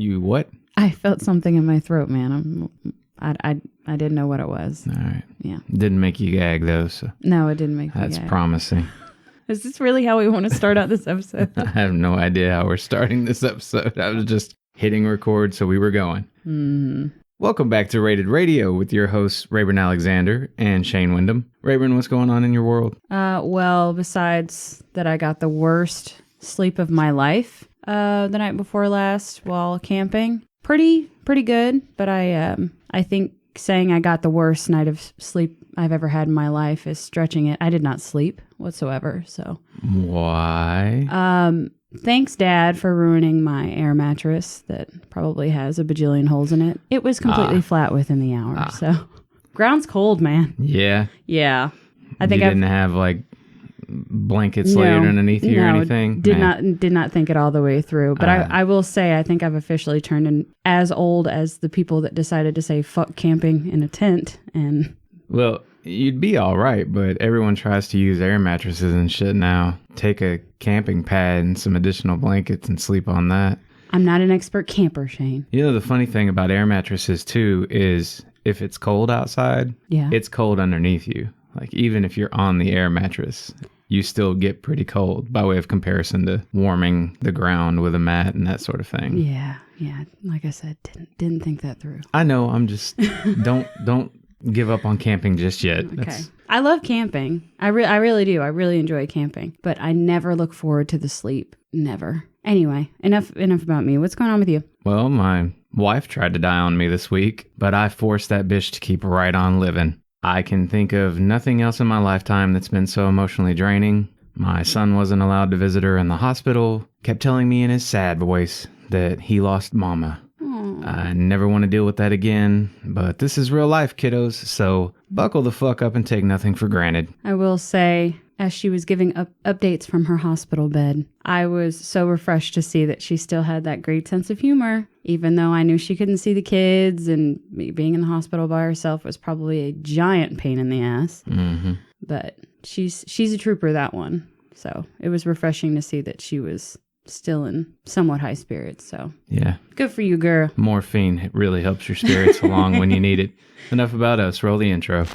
You what? I felt something in my throat, man. I didn't know what it was. All right. Yeah. Didn't make you gag, though, so No, it didn't make me that's gag. promising. Is this really how we want to start out this episode? I have no idea how we're starting this episode. I was just hitting record, so we were going. Welcome back to Rated Radio with your hosts, Rayburn Alexander and Shane Wyndham. Rayburn, what's going on in your world? Well, besides that I got the worst sleep of my life the night before last while camping. Pretty good, but I think saying I got the worst night of sleep I've ever had in my life is stretching it. I did not sleep whatsoever, so. Why? Thanks, Dad, for ruining my air mattress that probably has a bajillion holes in it. It was completely flat within the hour, so. Ground's cold, man. Yeah? Yeah. I think you didn't have, like, blankets layered underneath you or anything? Did not think it all the way through. But I will say, I think I've officially turned in as old as the people that decided to say fuck camping in a tent. And well, you'd be all right, but everyone tries to use air mattresses and shit now. Take a camping pad and some additional blankets and sleep on that. I'm not an expert camper, Shane. You know, the funny thing about air mattresses, too, is if it's cold outside, it's cold underneath you. Like, even if you're on the air mattress, you still get pretty cold by way of comparison to warming the ground with a mat and that sort of thing. Yeah. Like I said, didn't think that through. I know. I'm just don't give up on camping just yet. Okay. I love camping. I really do. I really enjoy camping, but I never look forward to the sleep. Never. Anyway, enough about me. What's going on with you? Well, my wife tried to die on me this week, but I forced that bitch to keep right on living. I can think of nothing else in my lifetime that's been so emotionally draining. My son wasn't allowed to visit her in the hospital, kept telling me in his sad voice that he lost mama. Aww. I never want to deal with that again, but this is real life, kiddos, so buckle the fuck up and take nothing for granted. I will say, as she was giving updates from her hospital bed, I was so refreshed to see that she still had that great sense of humor, even though I knew she couldn't see the kids and being in the hospital by herself was probably a giant pain in the ass. Mm-hmm. But she's a trooper, that one. So it was refreshing to see that she was still in somewhat high spirits. So yeah, good for you, girl. Morphine really helps your spirits along when you need it. Enough about us. Roll the intro.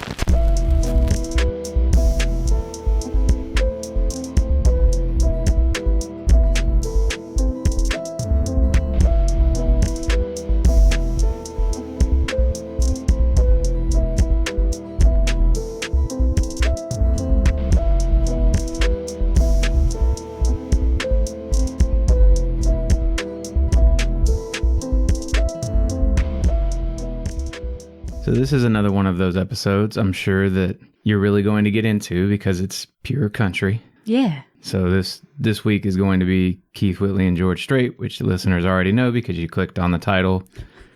So this is another one of those episodes I'm sure that you're really going to get into because it's pure country. Yeah. So this week is going to be Keith, Whitley, and George Strait, which the listeners already know because you clicked on the title.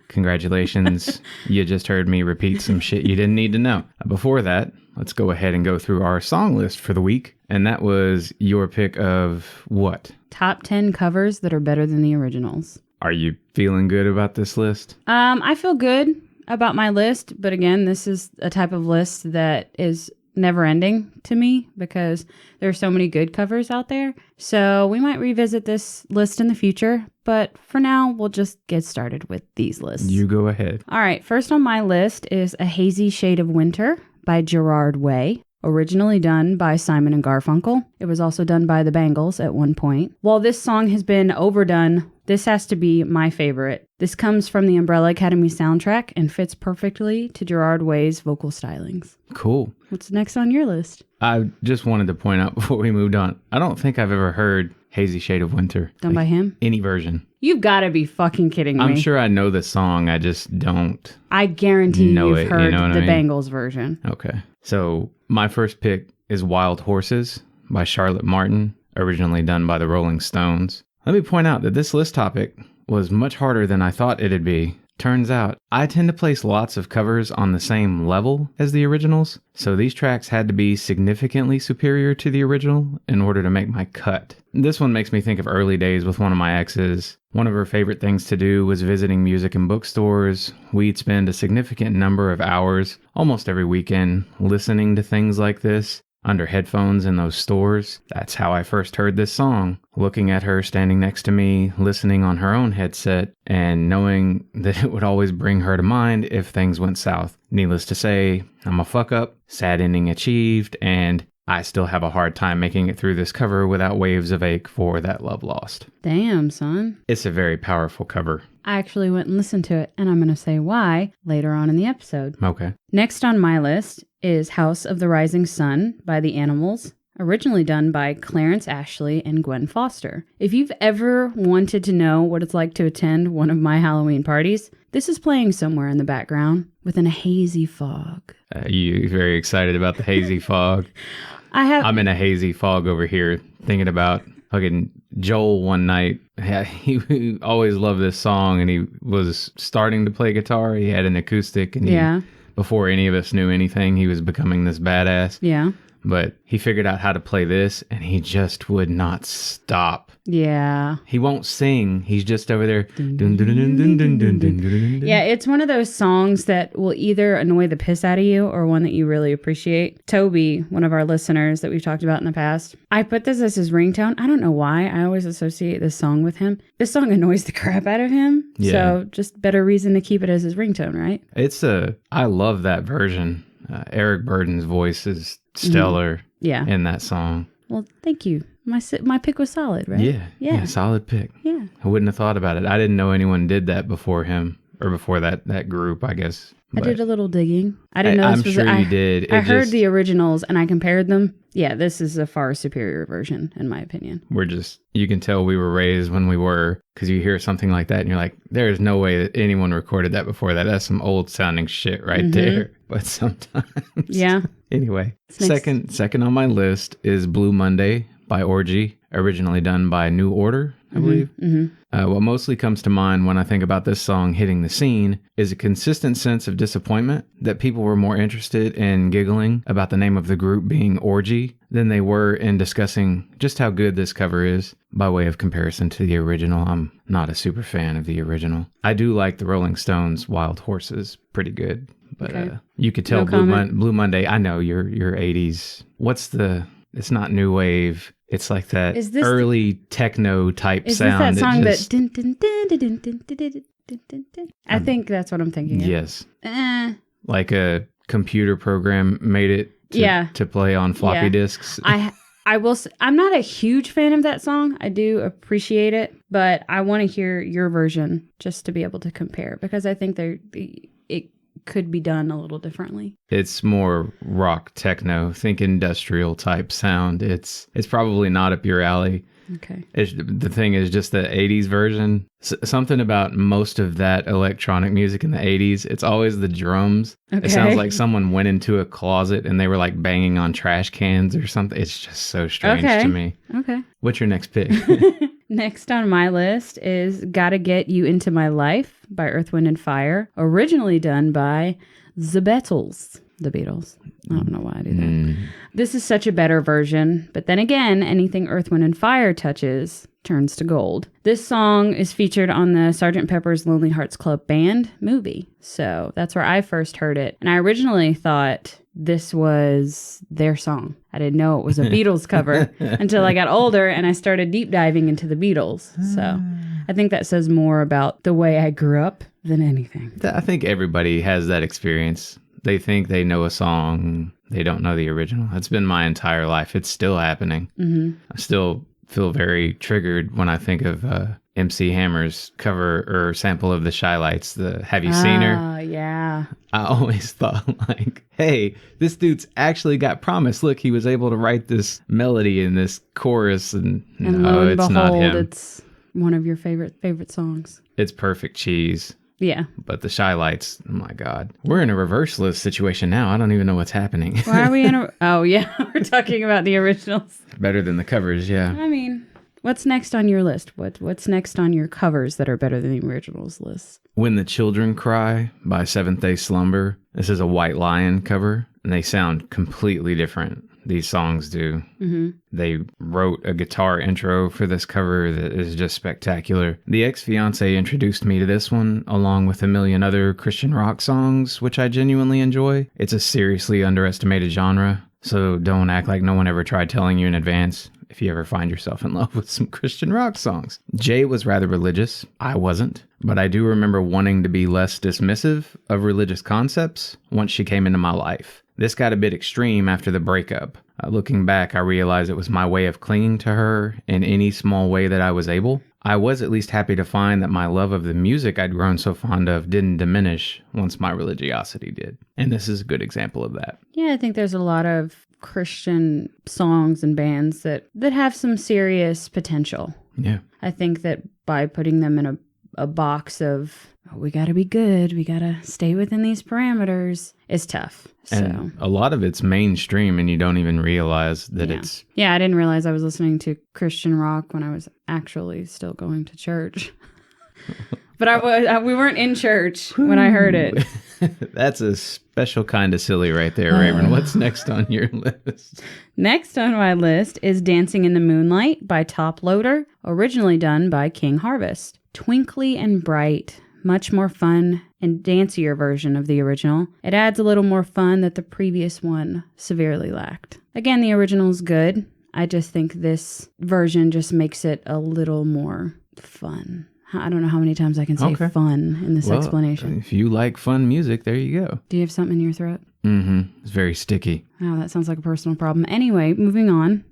Congratulations. You just heard me repeat some shit you didn't need to know. Before that, let's go ahead and go through our song list for the week. And that was your pick of what? Top 10 covers that are better than the originals. Are you feeling good about this list? I feel good about my list, but again, this is a type of list that is never ending to me because there are so many good covers out there. So we might revisit this list in the future, but for now, we'll just get started with these lists. You go ahead. All right, first on my list is A Hazy Shade of Winter by Gerard Way. Originally done by Simon and Garfunkel. It was also done by the Bangles at one point. While this song has been overdone, this has to be my favorite. This comes from the Umbrella Academy soundtrack and fits perfectly to Gerard Way's vocal stylings. Cool. What's next on your list? I just wanted to point out before we moved on, I don't think I've ever heard Hazy Shade of Winter. Done by him? Any version. You've got to be fucking kidding me. I'm sure I know the song, I just don't. I guarantee you've heard the I mean? Bangles version. Okay. So my first pick is Wild Horses by Charlotte Martin, originally done by the Rolling Stones. Let me point out that this list topic was much harder than I thought it'd be. Turns out, I tend to place lots of covers on the same level as the originals, so these tracks had to be significantly superior to the original in order to make my cut. This one makes me think of early days with one of my exes. One of her favorite things to do was visiting music and bookstores. We'd spend a significant number of hours, almost every weekend, listening to things like this. under headphones in those stores. That's how I first heard this song. Looking at her standing next to me, listening on her own headset, and knowing that it would always bring her to mind if things went south. Needless to say, I'm a fuck up, sad ending achieved, and I still have a hard time making it through this cover without waves of ache for that love lost. Damn, son. It's a very powerful cover. I actually went and listened to it, and I'm going to say why later on in the episode. Okay. Next on my list is House of the Rising Sun by The Animals, originally done by Clarence Ashley and Gwen Foster. If you've ever wanted to know what it's like to attend one of my Halloween parties, this is playing somewhere in the background within a hazy fog. You very excited about the hazy fog? I'm in a hazy fog over here thinking about fucking Joel one night. He always loved this song, and he was starting to play guitar. He had an acoustic, and before any of us knew anything, he was becoming this badass. Yeah. But he figured out how to play this, and he just would not stop. Yeah. He won't sing. He's just over there. Yeah, it's one of those songs that will either annoy the piss out of you or one that you really appreciate. Toby, one of our listeners that we've talked about in the past, I put this as his ringtone. I don't know why. I always associate this song with him. This song annoys the crap out of him. Yeah. So just better reason to keep it as his ringtone, right? I love that version. Eric Burden's voice is stellar in that song. Well, thank you. My pick was solid, right? Yeah, solid pick. Yeah. I wouldn't have thought about it. I didn't know anyone did that before him, or before that group, I guess. But I did a little digging. I didn't know this was... I'm sure you did. I heard the originals and I compared them. Yeah, this is a far superior version, in my opinion. You can tell we were raised when we were, because you hear something like that and you're like, there's no way that anyone recorded that before that. That's some old sounding shit right there. But sometimes. Yeah. Anyway, second on my list is Blue Monday by Orgy, originally done by New Order, I believe. What mostly comes to mind when I think about this song hitting the scene is a consistent sense of disappointment that people were more interested in giggling about the name of the group being Orgy than they were in discussing just how good this cover is. By way of comparison to the original, I'm not a super fan of the original. I do like the Rolling Stones' Wild Horses pretty good, but you could tell Blue Monday, I know you're 80s. It's not new wave. It's like that early techno type sound. Is this that song I think that's what I'm thinking of. Yes. Like a computer program made it to play on floppy disks. I will say, I'm not a huge fan of that song. I do appreciate it, but I want to hear your version just to be able to compare, because I think it could be done a little differently. It's more rock techno, think industrial type sound. It's probably not up your alley. Okay. The thing is just the 80s version. Something about most of that electronic music in the 80s, it's always the drums. Okay. It sounds like someone went into a closet and they were like banging on trash cans or something. It's just so strange to me. Okay. What's your next pick? Next on my list is Gotta Get You Into My Life by Earth, Wind & Fire, originally done by The Beatles. The Beatles. I don't know why I do that. This is such a better version, but then again, anything Earth, Wind & Fire touches turns to gold. This song is featured on the Sgt. Pepper's Lonely Hearts Club Band movie, so that's where I first heard it. And I originally thought this was their song. I didn't know it was a Beatles cover until I got older and I started deep diving into the Beatles. So I think that says more about the way I grew up than anything. I think everybody has that experience. They think they know a song, they don't know the original. It's been my entire life. It's still happening. I still feel very triggered when I think of MC Hammer's cover or sample of the Shy Lights, the Have You Seen Her? Oh, yeah. I always thought like, hey, this dude's actually got promise. Look, he was able to write this melody in this chorus, and no, it's not him. It's one of your favorite songs. It's perfect cheese. Yeah. But the Shy Lights, oh my God. We're in a reverse list situation now. I don't even know what's happening. Why are we in a... Oh, yeah. We're talking about the originals. Better than the covers, yeah. I mean, what's next on your list? What's next on your covers that are better than the originals list? When the Children Cry by Seventh Day Slumber. This is a White Lion cover, and they sound completely different. These songs do. They wrote a guitar intro for this cover that is just spectacular. The ex-fiance introduced me to this one, along with a million other Christian rock songs, which I genuinely enjoy. It's a seriously underestimated genre. So don't act like no one ever tried telling you in advance if you ever find yourself in love with some Christian rock songs. Jay was rather religious. I wasn't. But I do remember wanting to be less dismissive of religious concepts once she came into my life. This got a bit extreme after the breakup. Looking back, I realized it was my way of clinging to her in any small way that I was able. I was at least happy to find that my love of the music I'd grown so fond of didn't diminish once my religiosity did. And this is a good example of that. Yeah, I think there's a lot of Christian songs and bands that have some serious potential. Yeah. I think that by putting them in a box of, oh, we got to be good, we got to stay within these parameters, is tough. And a lot of it's mainstream and you don't even realize that it's... Yeah, I didn't realize I was listening to Christian rock when I was actually still going to church. But we weren't in church when I heard it. That's a special kind of silly right there, Raven. What's next on your list? Next on my list is Dancing in the Moonlight by Top Loader, originally done by King Harvest. Twinkly and bright, much more fun and dancier version of the original. It adds a little more fun that the previous one severely lacked. Again, the original is good. I just think this version just makes it a little more fun. I don't know how many times I can say fun in this explanation. If you like fun music, there you go. Do you have something in your throat? Mm-hmm. It's very sticky. Oh, that sounds like a personal problem. Anyway, moving on.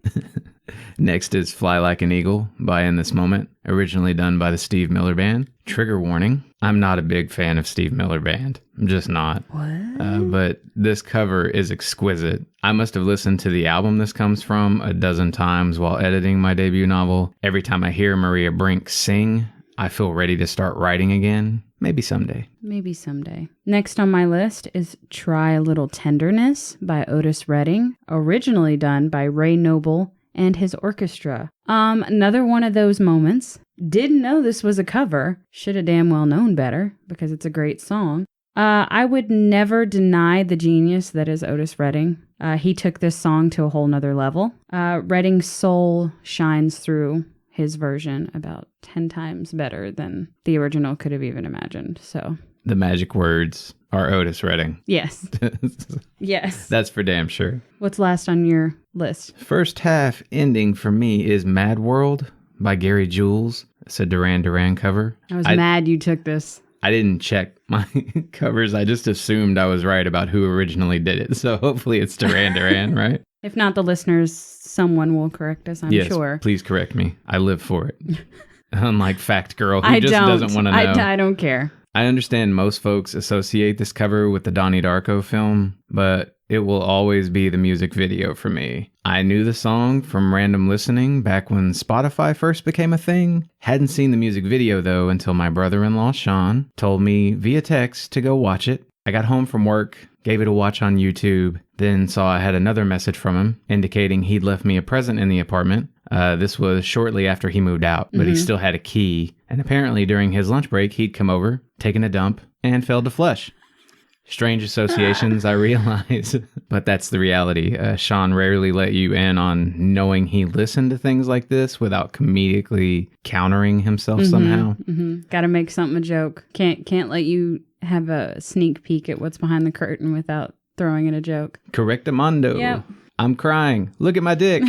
Next is Fly Like an Eagle by In This Moment, originally done by the Steve Miller Band. Trigger warning, I'm not a big fan of Steve Miller Band. I'm just not. What? But this cover is exquisite. I must have listened to the album this comes from a dozen times while editing my debut novel. Every time I hear Maria Brink sing, I feel ready to start writing again. Maybe someday. Maybe someday. Next on my list is Try a Little Tenderness by Otis Redding, originally done by Ray Noble and his orchestra. Another one of those moments. Didn't know this was a cover. Should have damn well known better because it's a great song. I would never deny the genius that is Otis Redding. He took this song to a whole nother level. Redding's soul shines through his version about 10 times better than the original could have even imagined. So the magic words are Otis Redding. Yes. Yes. That's for damn sure. What's last on your list? First half ending for me is Mad World by Gary Jules. It's a Duran Duran cover. I was mad you took this. I didn't check my covers. I just assumed I was right about who originally did it. So hopefully it's Duran Duran, right? If not the listeners, someone will correct us, I'm sure. Yes, please correct me. I live for it. Unlike Fact Girl, who doesn't want to know. I don't care. I understand most folks associate this cover with the Donnie Darko film, but it will always be the music video for me. I knew the song from random listening back when Spotify first became a thing. Hadn't seen the music video, though, until my brother-in-law, Sean, told me via text to go watch it. I got home from work, gave it a watch on YouTube, then saw I had another message from him indicating he'd left me a present in the apartment. This was shortly after he moved out, but he still had a key. And apparently during his lunch break, he'd come over, taken a dump, and fell to flesh. Strange associations, I realize, but that's the reality. Sean rarely let you in on knowing he listened to things like this without comedically countering himself somehow. Got to make something a joke. Can't let you have a sneak peek at what's behind the curtain without throwing in a joke. Correctamundo. Yep. I'm crying. Look at my dick.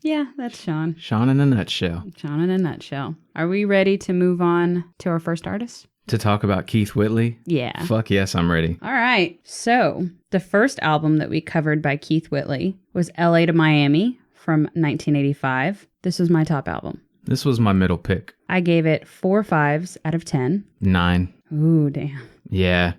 Yeah, that's Sean. Sean in a nutshell. Sean in a nutshell. Are we ready to move on to our first artist? To talk about Keith Whitley? Yeah. Fuck yes, I'm ready. All right. So, the first album that we covered by Keith Whitley was LA to Miami from 1985. This was my top album. This was my middle pick. I gave it 4 5s out of 10. 9. Ooh, damn. Yeah.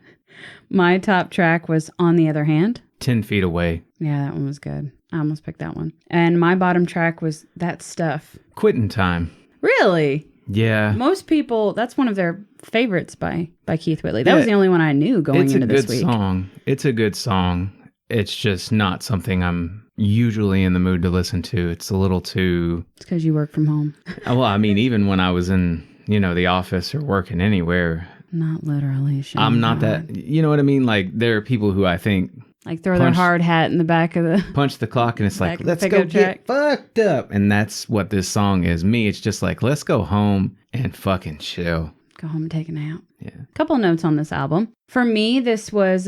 My top track was On the Other Hand. 10 Feet Away. Yeah, that one was good. I almost picked that one. And my bottom track was That Stuff. Quitting Time. Really? Yeah. Most people, that's one of their favorites by Keith Whitley. That was the only one I knew going into this week. It's a good song. It's just not something I'm usually in the mood to listen to. It's a little too... It's because you work from home. Well, I mean, even when I was in, the office or working anywhere... Not literally, Sean. I'm not that... You know what I mean? Like, there are people who I think... Like throw their hard hat in the back of the... Punch the clock and it's like, let's go get fucked up. And that's what this song is. Me, it's just like, let's go home and fucking chill. Go home and take a nap. Yeah. Couple notes on this album. For me, this was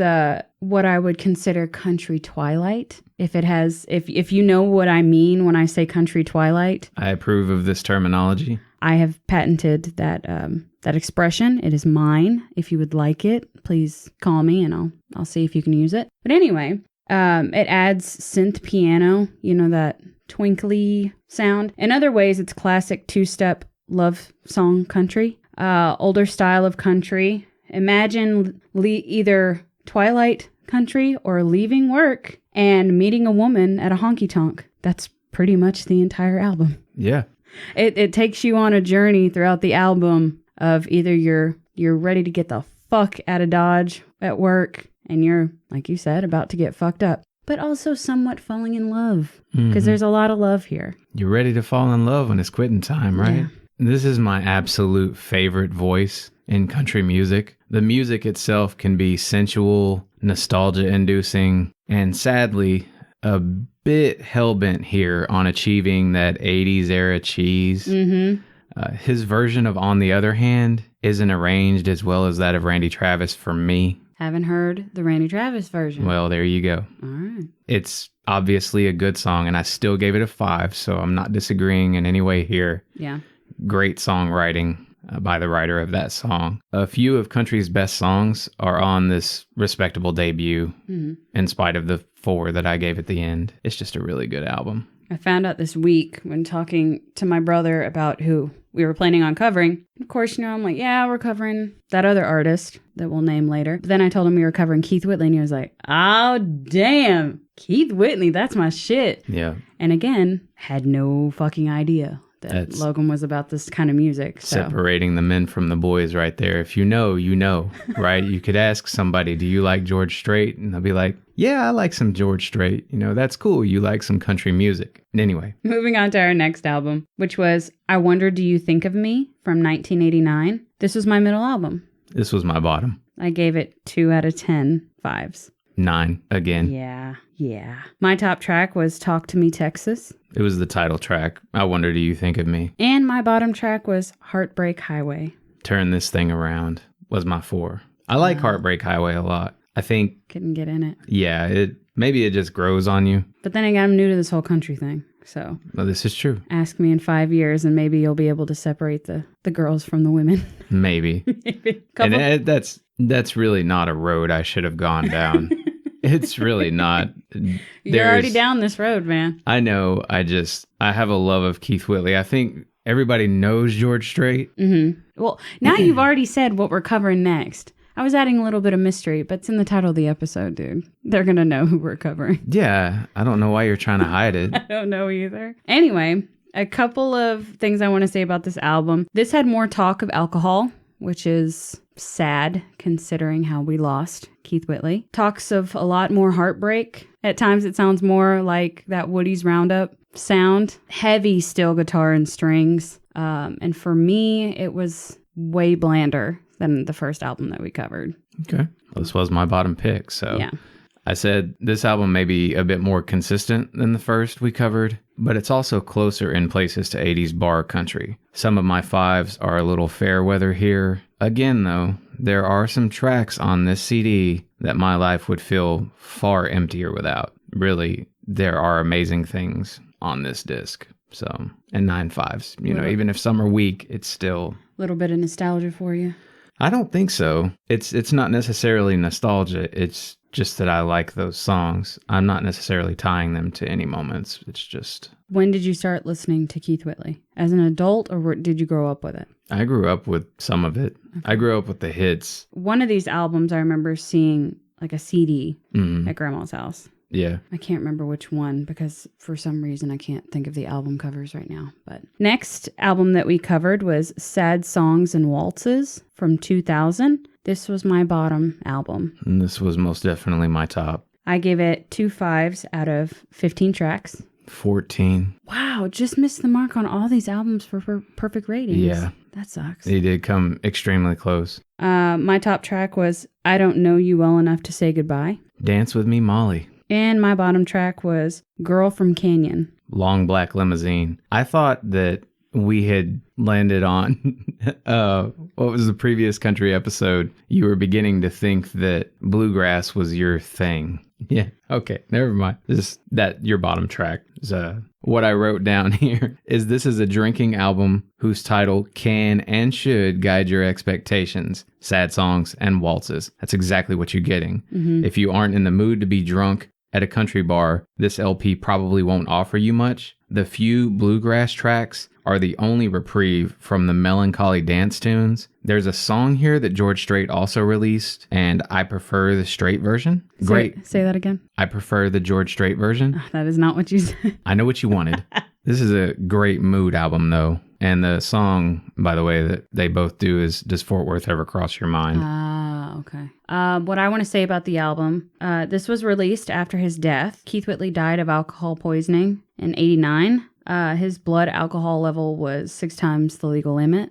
what I would consider country twilight. If you know what I mean when I say country twilight. I approve of this terminology. I have patented that expression. It is mine. If you would like it, please call me and I'll see if you can use it. But anyway, it adds synth piano, that twinkly sound. In other ways, it's classic two-step love song country. Older style of country. Imagine either twilight country or leaving work and meeting a woman at a honky-tonk. That's pretty much the entire album. Yeah. It takes you on a journey throughout the album of either you're ready to get the fuck out of Dodge at work and you're, like you said, about to get fucked up, but also somewhat falling in love because there's a lot of love here. You're ready to fall in love when it's quitting time, right? Yeah. This is my absolute favorite voice in country music. The music itself can be sensual, nostalgia-inducing, and sadly, a bit hellbent here on achieving that 80s era cheese. His version of On the Other Hand isn't arranged as well as that of Randy Travis for me. Haven't heard the Randy Travis version. Well, there you go. All right. It's obviously a good song, and I still gave it a 5, so I'm not disagreeing in any way here. Yeah. Great songwriting by the writer of that song. A few of country's best songs are on this respectable debut, in spite of the 4 that I gave at the end. It's just a really good album. I found out this week when talking to my brother about who we were planning on covering. Of course, I'm like, yeah, we're covering that other artist that we'll name later. But then I told him we were covering Keith Whitley, and he was like, oh, damn, Keith Whitley, that's my shit. Yeah. And again, had no fucking idea that Logan was about this kind of music. So. Separating the men from the boys right there. If you know, you know, right? You could ask somebody, do you like George Strait? And they'll be like, yeah, I like some George Strait. That's cool. You like some country music. Anyway. Moving on to our next album, which was I Wonder Do You Think of Me from 1989. This was my middle album. This was my bottom. I gave it 2 out of 10 5s. 9 again. Yeah. My top track was Talk to Me, Texas. It was the title track. I Wonder Do You Think of Me. And my bottom track was Heartbreak Highway. Turn This Thing Around was my 4. I like Heartbreak Highway a lot. I think... Couldn't get in it. Yeah, maybe it just grows on you. But then again, I'm new to this whole country thing, so... Well, this is true. Ask me in 5 years and maybe you'll be able to separate the girls from the women. Maybe. And that's really not a road I should have gone down. It's really not. You're already down this road, man. I know. I have a love of Keith Whitley. I think everybody knows George Strait. Mm-hmm. Well, now you've already said what we're covering next. I was adding a little bit of mystery, but it's in the title of the episode, dude. They're going to know who we're covering. Yeah. I don't know why you're trying to hide it. I don't know either. Anyway, a couple of things I want to say about this album. This had more talk of alcohol, which is sad considering how we lost Keith Whitley. Talks of a lot more heartbreak. At times it sounds more like that Woody's Roundup sound. Heavy steel guitar and strings. And for me, it was way blander than the first album that we covered. Okay. Well, this was my bottom pick, so... Yeah. I said this album may be a bit more consistent than the first we covered, but it's also closer in places to 80s bar country. Some of my 5s are a little fair weather here. Again, though, there are some tracks on this CD that my life would feel far emptier without. Really, there are amazing things on this disc. So, and 9 5s. Even if some are weak, it's still... A little bit of nostalgia for you? I don't think so. It's not necessarily nostalgia. It's just that I like those songs. I'm not necessarily tying them to any moments. It's just... When did you start listening to Keith Whitley? As an adult, or did you grow up with it? I grew up with some of it. Okay. I grew up with the hits. One of these albums, I remember seeing like a CD at Grandma's house. Yeah. I can't remember which one because for some reason I can't think of the album covers right now. But next album that we covered was Sad Songs and Waltzes from 2000. This was my bottom album. And this was most definitely my top. I gave it 2 5s out of 15 tracks. 14. Wow, just missed the mark on all these albums for perfect ratings. Yeah. That sucks. He did come extremely close. My top track was I Don't Know You Well Enough to Say Goodbye. Dance With Me, Molly. And my bottom track was Girl from Canyon. Long Black Limousine. I thought that we had landed on, what was the previous country episode? You were beginning to think that bluegrass was your thing. Yeah. Okay. Never mind. Just that your bottom track is what I wrote down here is this is a drinking album whose title can and should guide your expectations. Sad songs and waltzes. That's exactly what you're getting. Mm-hmm. If you aren't in the mood to be drunk at a country bar, this LP probably won't offer you much. The few bluegrass tracks are the only reprieve from the melancholy dance tunes. There's a song here that George Strait also released, and I prefer the Strait version. Great. Say that again. I prefer the George Strait version. That is not what you said. I know what you wanted. This is a great mood album, though. And the song, by the way, that they both do is Does Fort Worth Ever Cross Your Mind? Okay. What I want to say about the album, this was released after his death. Keith Whitley died of alcohol poisoning in 1989. His blood alcohol level was 6 times the legal limit.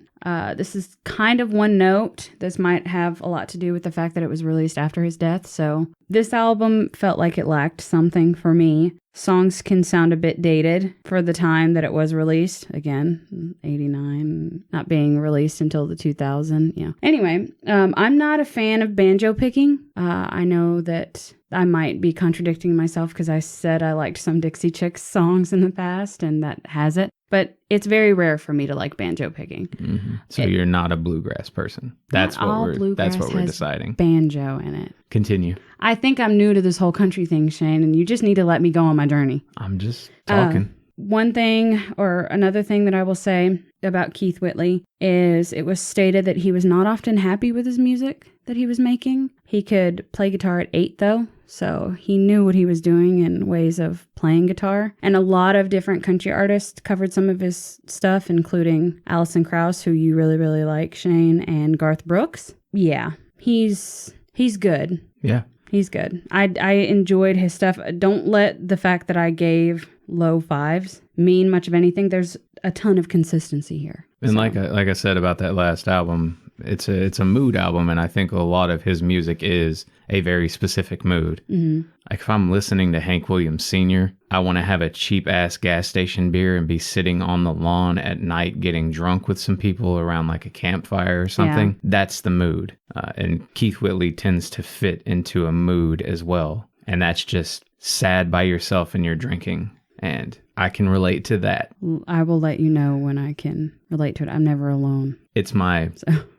This is kind of one note. This might have a lot to do with the fact that it was released after his death. So this album felt like it lacked something for me. Songs can sound a bit dated for the time that it was released. Again, 89, not being released until the 2000. Yeah. Anyway, I'm not a fan of banjo picking. I know that I might be contradicting myself because I said I liked some Dixie Chicks songs in the past, and that has it. But it's very rare for me to like banjo picking. Mm-hmm. So you're not a bluegrass person. That's what we're deciding. Banjo in it. Continue. I think I'm new to this whole country thing, Shane, and you just need to let me go on my journey. I'm just talking. One thing or another thing that I will say about Keith Whitley is it was stated that he was not often happy with his music that he was making. He could play guitar at 8, though, so he knew what he was doing in ways of playing guitar. And a lot of different country artists covered some of his stuff, including Alison Krauss, who you really, really like, Shane, and Garth Brooks. Yeah, he's good. Yeah. He's good. I enjoyed his stuff. Don't let the fact that I gave low 5s mean much of anything. There's a ton of consistency here. And so, like I said about that last album, it's a mood album, and I think a lot of his music is a very specific mood. Mm-hmm. Like if I'm listening to Hank Williams Sr., I want to have a cheap-ass gas station beer and be sitting on the lawn at night getting drunk with some people around like a campfire or something. Yeah. That's the mood. And Keith Whitley tends to fit into a mood as well. And that's just sad by yourself and you're drinking. And I can relate to that. I will let you know when I can relate to it. I'm never alone.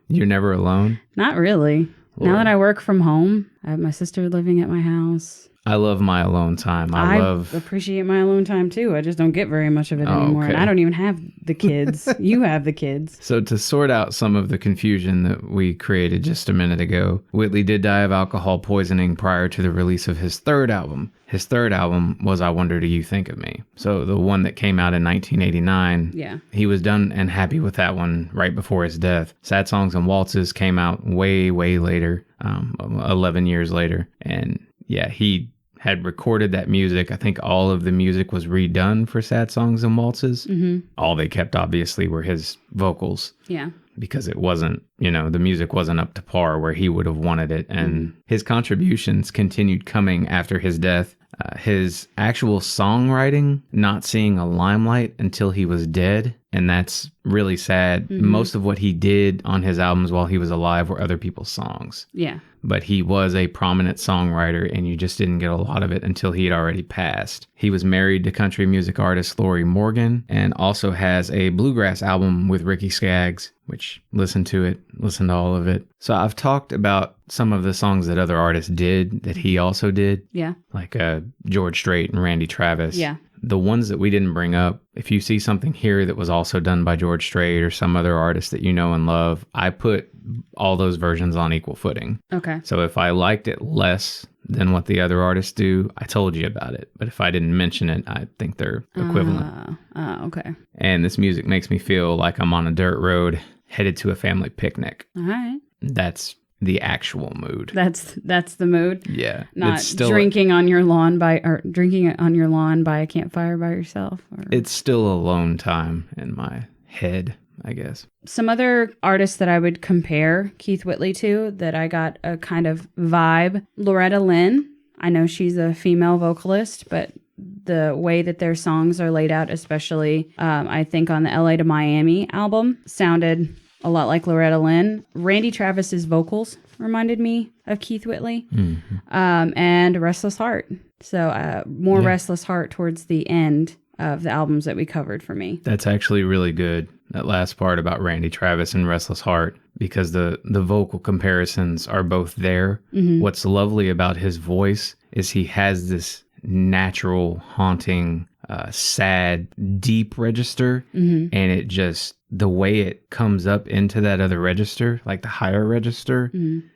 You're never alone? Not really. Lord. Now that I work from home, I have my sister living at my house. I love my alone time. I appreciate my alone time too. I just don't get very much of it anymore. Okay. And I don't even have the kids. You have the kids. So to sort out some of the confusion that we created just a minute ago, Whitley did die of alcohol poisoning prior to the release of his third album. His third album was I Wonder Do You Think of Me? So the one that came out in 1989. Yeah. He was done and happy with that one right before his death. Sad Songs and Waltzes came out way, way later, 11 years later. And yeah, he had recorded that music. I think all of the music was redone for Sad Songs and Waltzes. Mm-hmm. All they kept, obviously, were his vocals. Yeah. Because it wasn't, the music wasn't up to par where he would have wanted it. And his contributions continued coming after his death. His actual songwriting, not seeing a limelight until he was dead. And that's really sad. Mm-hmm. Most of what he did on his albums while he was alive were other people's songs. Yeah. But he was a prominent songwriter, and you just didn't get a lot of it until he had already passed. He was married to country music artist Lori Morgan, and also has a bluegrass album with Ricky Skaggs, which listen to all of it. So I've talked about some of the songs that other artists did that he also did. Yeah. Like George Strait and Randy Travis. Yeah. The ones that we didn't bring up, if you see something here that was also done by George Strait or some other artist that you know and love, I put all those versions on equal footing. Okay. So if I liked it less than what the other artists do, I told you about it. But if I didn't mention it, I think they're equivalent. Okay. And this music makes me feel like I'm on a dirt road headed to a family picnic. All right. That's the actual mood. That's the mood. Yeah. Not drinking on your lawn by a campfire by yourself. It's still alone time in my head, I guess. Some other artists that I would compare Keith Whitley to that I got a kind of vibe. Loretta Lynn. I know she's a female vocalist, but The way that their songs are laid out, especially I think on the LA to Miami album, sounded a lot like Loretta Lynn. Randy Travis's vocals reminded me of Keith Whitley. And Restless Heart. So more Restless Heart towards the end of the albums that we covered for me. That's actually really good, that last part about Randy Travis and Restless Heart, because the vocal comparisons are both there. What's lovely about his voice is he has this natural, haunting, sad, deep register, and it just, the way it comes up into that other register, like the higher register,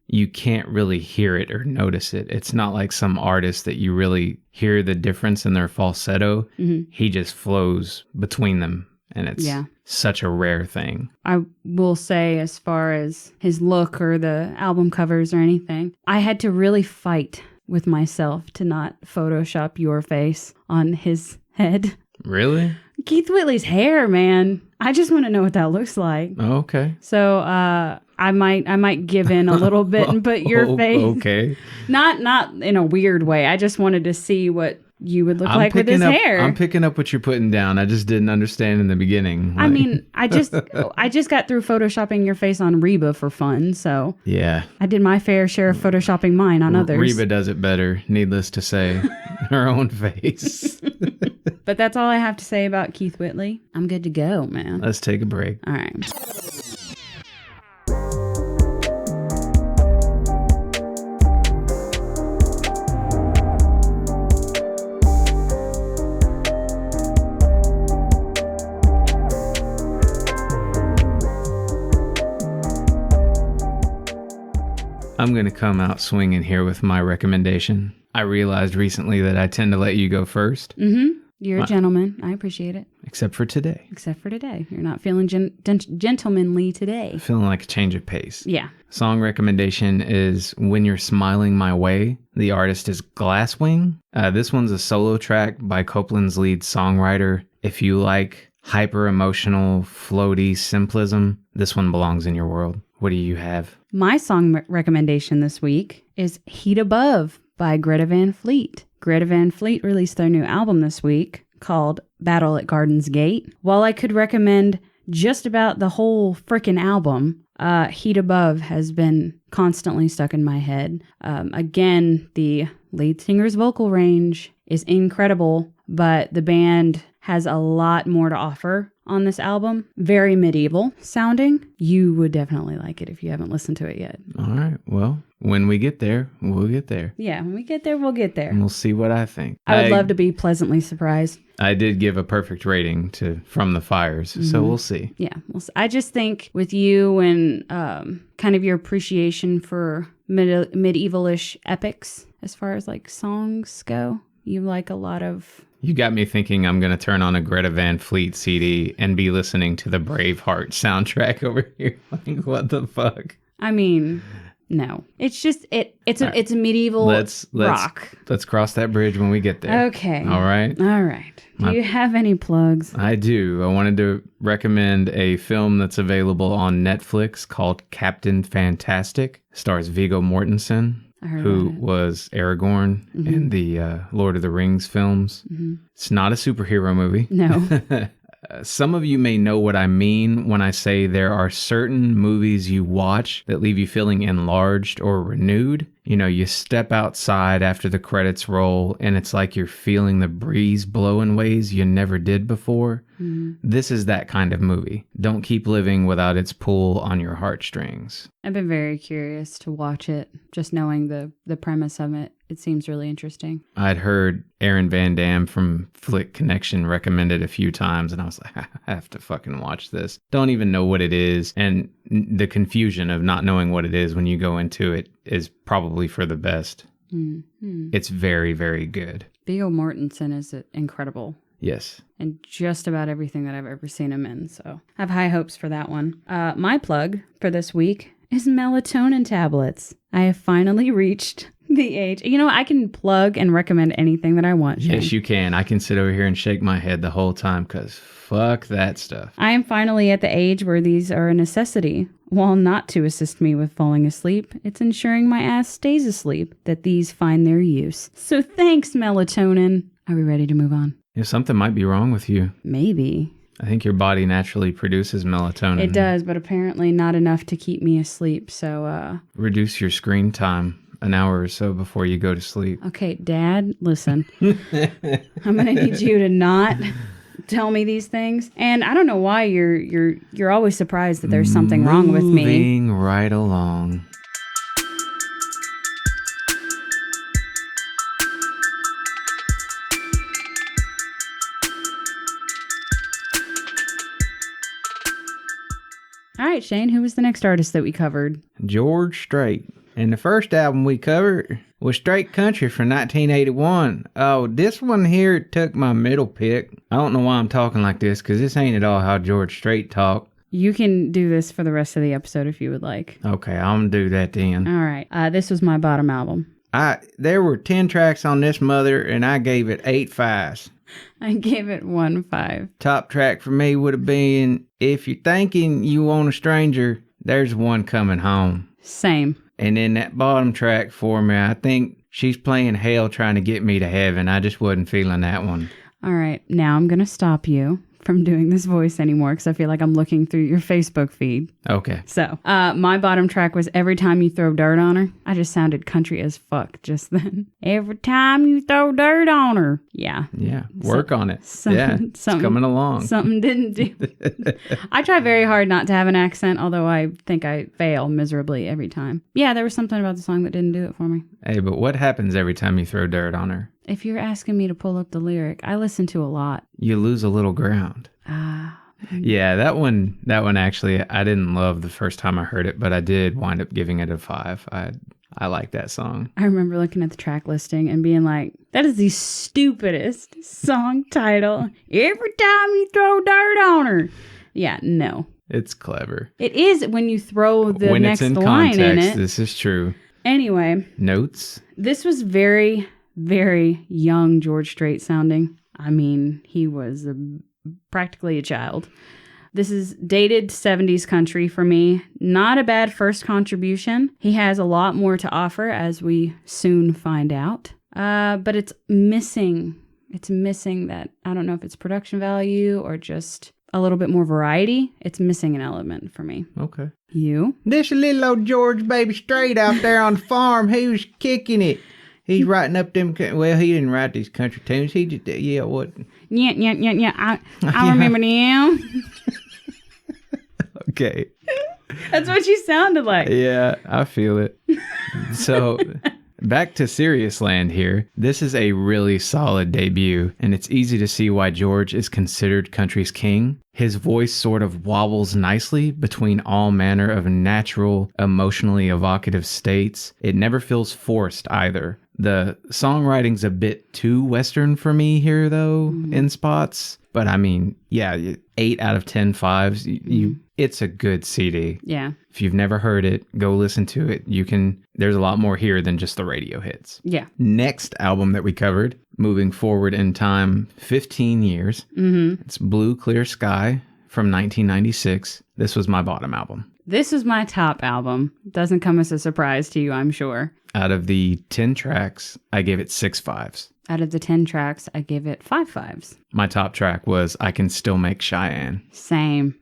you can't really hear it or notice it. It's not like some artist that you really hear the difference in their falsetto. He just flows between them, and it's such a rare thing. I will say, as far as his look or the album covers or anything, I had to really fight with myself to not Photoshop your face on his head. Really? Keith Whitley's hair, man. I just want to know what that looks like. Oh, okay. So I might give in a little bit and put your face. Okay. Not in a weird way. I just wanted to see what you would look like with his hair. I'm picking up what you're putting down. I just didn't understand in the beginning. I mean, I just got through photoshopping your face on Reba for fun, so yeah, I did my fair share of photoshopping mine on others. Reba does it better, needless to say, her own face. But that's all I have to say about Keith Whitley. I'm good to go, man. Let's take a break. All right. I'm going to come out swinging here with my recommendation. I realized recently that I tend to let you go first. You're a gentleman. I appreciate it. Except for today. Except for today. You're not feeling gentlemanly today. Feeling like a change of pace. Yeah. Song recommendation is When You're Smiling My Way. The artist is Glasswing. This one's a solo track by Copeland's lead songwriter. If you like hyper-emotional, floaty simplism, this one belongs in your world. What do you have? My song recommendation this week is Heat Above by Greta Van Fleet. Greta Van Fleet released their new album this week called Battle at Garden's Gate. While I could recommend just about the whole frickin' album, Heat Above has been constantly stuck in my head. Again, the lead singer's vocal range is incredible, but the band has a lot more to offer on this album. Very medieval sounding. You would definitely like it if you haven't listened to it yet. All right. Well, when we get there, we'll get there. Yeah, when we get there, we'll get there. And we'll see what I think. I would love to be pleasantly surprised. I did give a perfect rating to From the Fires, so we'll see. Yeah. I just think with you and kind of your appreciation for medievalish epics as far as like songs go, you like a lot of... You got me thinking I'm going to turn on a Greta Van Fleet CD and be listening to the Braveheart soundtrack over here. Like, what the fuck? I mean, no. It's just, it's a medieval rock. Let's cross that bridge when we get there. Okay. All right? All right. Do you have any plugs? I do. I wanted to recommend a film that's available on Netflix called Captain Fantastic. Stars Viggo Mortensen, who was Aragorn in the Lord of the Rings films. It's not a superhero movie. No. Some of you may know what I mean when I say there are certain movies you watch that leave you feeling enlarged or renewed. You know, you step outside after the credits roll and it's like you're feeling the breeze blow in ways you never did before. This is that kind of movie. Don't keep living without its pull on your heartstrings. I've been very curious to watch it, just knowing the premise of it. It seems really interesting. I'd heard Aaron Van Damme from Flick Connection recommend it a few times, and I was like, I have to fucking watch this. Don't even know what it is, and the confusion of not knowing what it is when you go into it is probably for the best. It's very, very good. Viggo Mortensen is incredible. Yes. And just about everything that I've ever seen him in, so I have high hopes for that one. My plug for this week is melatonin tablets. I have finally reached the age. You know, I can plug and recommend anything that I want, Shane. Yes, you can. I can sit over here and shake my head the whole time because fuck that stuff. I am finally at the age where these are a necessity. While not to assist me with falling asleep, it's ensuring my ass stays asleep that these find their use. So thanks, melatonin. Are we ready to move on? Yeah, something might be wrong with you. Maybe. I think your body naturally produces melatonin. It does, but apparently not enough to keep me asleep. So, Reduce your screen time an hour or so before you go to sleep. Okay, Dad, listen. I'm gonna need you to not tell me these things. And I don't know why you're always surprised that there's something wrong with me. Moving right along. All right, Shane, who was the next artist that we covered? George Strait. And the first album we covered was Strait Country from 1981. Oh, this one here took my middle pick. I don't know why I'm talking like this, because this ain't at all how George Strait talked. You can do this for the rest of the episode if you would like. Okay, I'm going to do that then. All right. This was my bottom album. There were 10 tracks on this mother, and I gave it 8 5s. I gave it 1 5. Top track for me would have been, If You're Thinking You Want a Stranger, There's One Coming Home. Same. And then that bottom track for me, I think She's Playing Hell Trying to Get Me to Heaven. I just wasn't feeling that one. All right. Now I'm going to stop you from doing this voice anymore because I feel like I'm looking through your Facebook feed. Okay. So, my bottom track was Every Time You Throw Dirt on Her. I just sounded country as fuck just then. Every time you throw dirt on her. Yeah. Yeah. Work on it. It's coming along. Something didn't do. I try very hard not to have an accent, although I think I fail miserably every time. Yeah, there was something about the song that didn't do it for me. Hey, but what happens every time you throw dirt on her? If you're asking me to pull up the lyric, I listen to a lot. You lose a little ground. Yeah, that one actually, I didn't love the first time I heard it, but I did wind up giving it a 5. I like that song. I remember looking at the track listing and being like, that is the stupidest song title. Every time you throw dirt on her. Yeah, no. It's clever. It is when you throw the when next it's in line context, in it. This is true. Anyway. Notes? This was very, very young George Strait sounding. I mean, he was practically a child. This is dated 70s country for me. Not a bad first contribution. He has a lot more to offer, as we soon find out. But it's missing that, I don't know if it's production value or just a little bit more variety. It's missing an element for me. Okay. You? This little old George baby Strait out there on the farm, he was kicking it. He's writing up them, well, he didn't write these country tunes. He just, yeah, what? Yeah. I remember now. Okay. That's what you sounded like. Yeah, I feel it. So, back to serious land here. This is a really solid debut, and it's easy to see why George is considered country's king. His voice sort of wobbles nicely between all manner of natural, emotionally evocative states. It never feels forced either. The songwriting's a bit too Western for me here, though, in spots. But I mean, yeah, 8 out of 10 5s. It's a good CD. Yeah. If you've never heard it, go listen to it. There's a lot more here than just the radio hits. Yeah. Next album that we covered, moving forward in time 15 years. Mm-hmm. It's Blue Clear Sky from 1996. This was my bottom album. This is my top album. Doesn't come as a surprise to you, I'm sure. Out of the 10 tracks, I gave it 6 5s. Out of the 10 tracks, I gave it 5 5s. My top track was I Can Still Make Cheyenne. Same.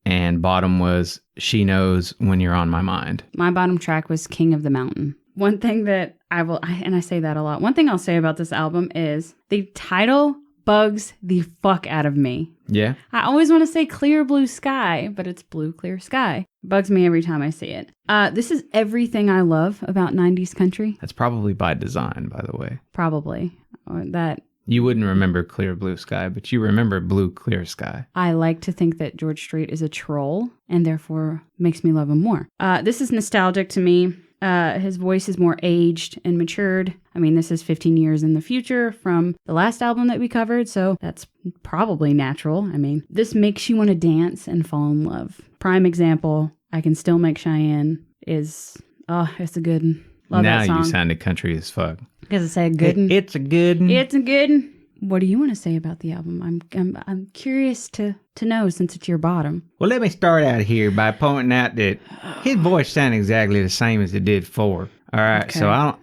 And bottom was She Knows When You're on My Mind. My bottom track was King of the Mountain. One thing that I say that a lot. One thing I'll say about this album is the title bugs the fuck out of me. Yeah? I always want to say Clear Blue Sky, but it's Blue Clear Sky. Bugs me every time I see it. This is everything I love about 90s country. That's probably by design, by the way. Probably. You wouldn't remember Clear Blue Sky, but you remember Blue Clear Sky. I like to think that George Strait is a troll and therefore makes me love him more. This is nostalgic to me. His voice is more aged and matured. I mean, this is 15 years in the future from the last album that we covered, so that's probably natural. I mean, this makes you want to dance and fall in love. Prime example, I Can Still Make Cheyenne it's a good one. Love now that song. You sounded country as fuck. Because it said good one. It's a good one. It's a good one. What do you want to say about the album? I'm curious to know since it's your bottom. Well, let me start out here by pointing out that his voice sounded exactly the same as it did before. All right, okay. So I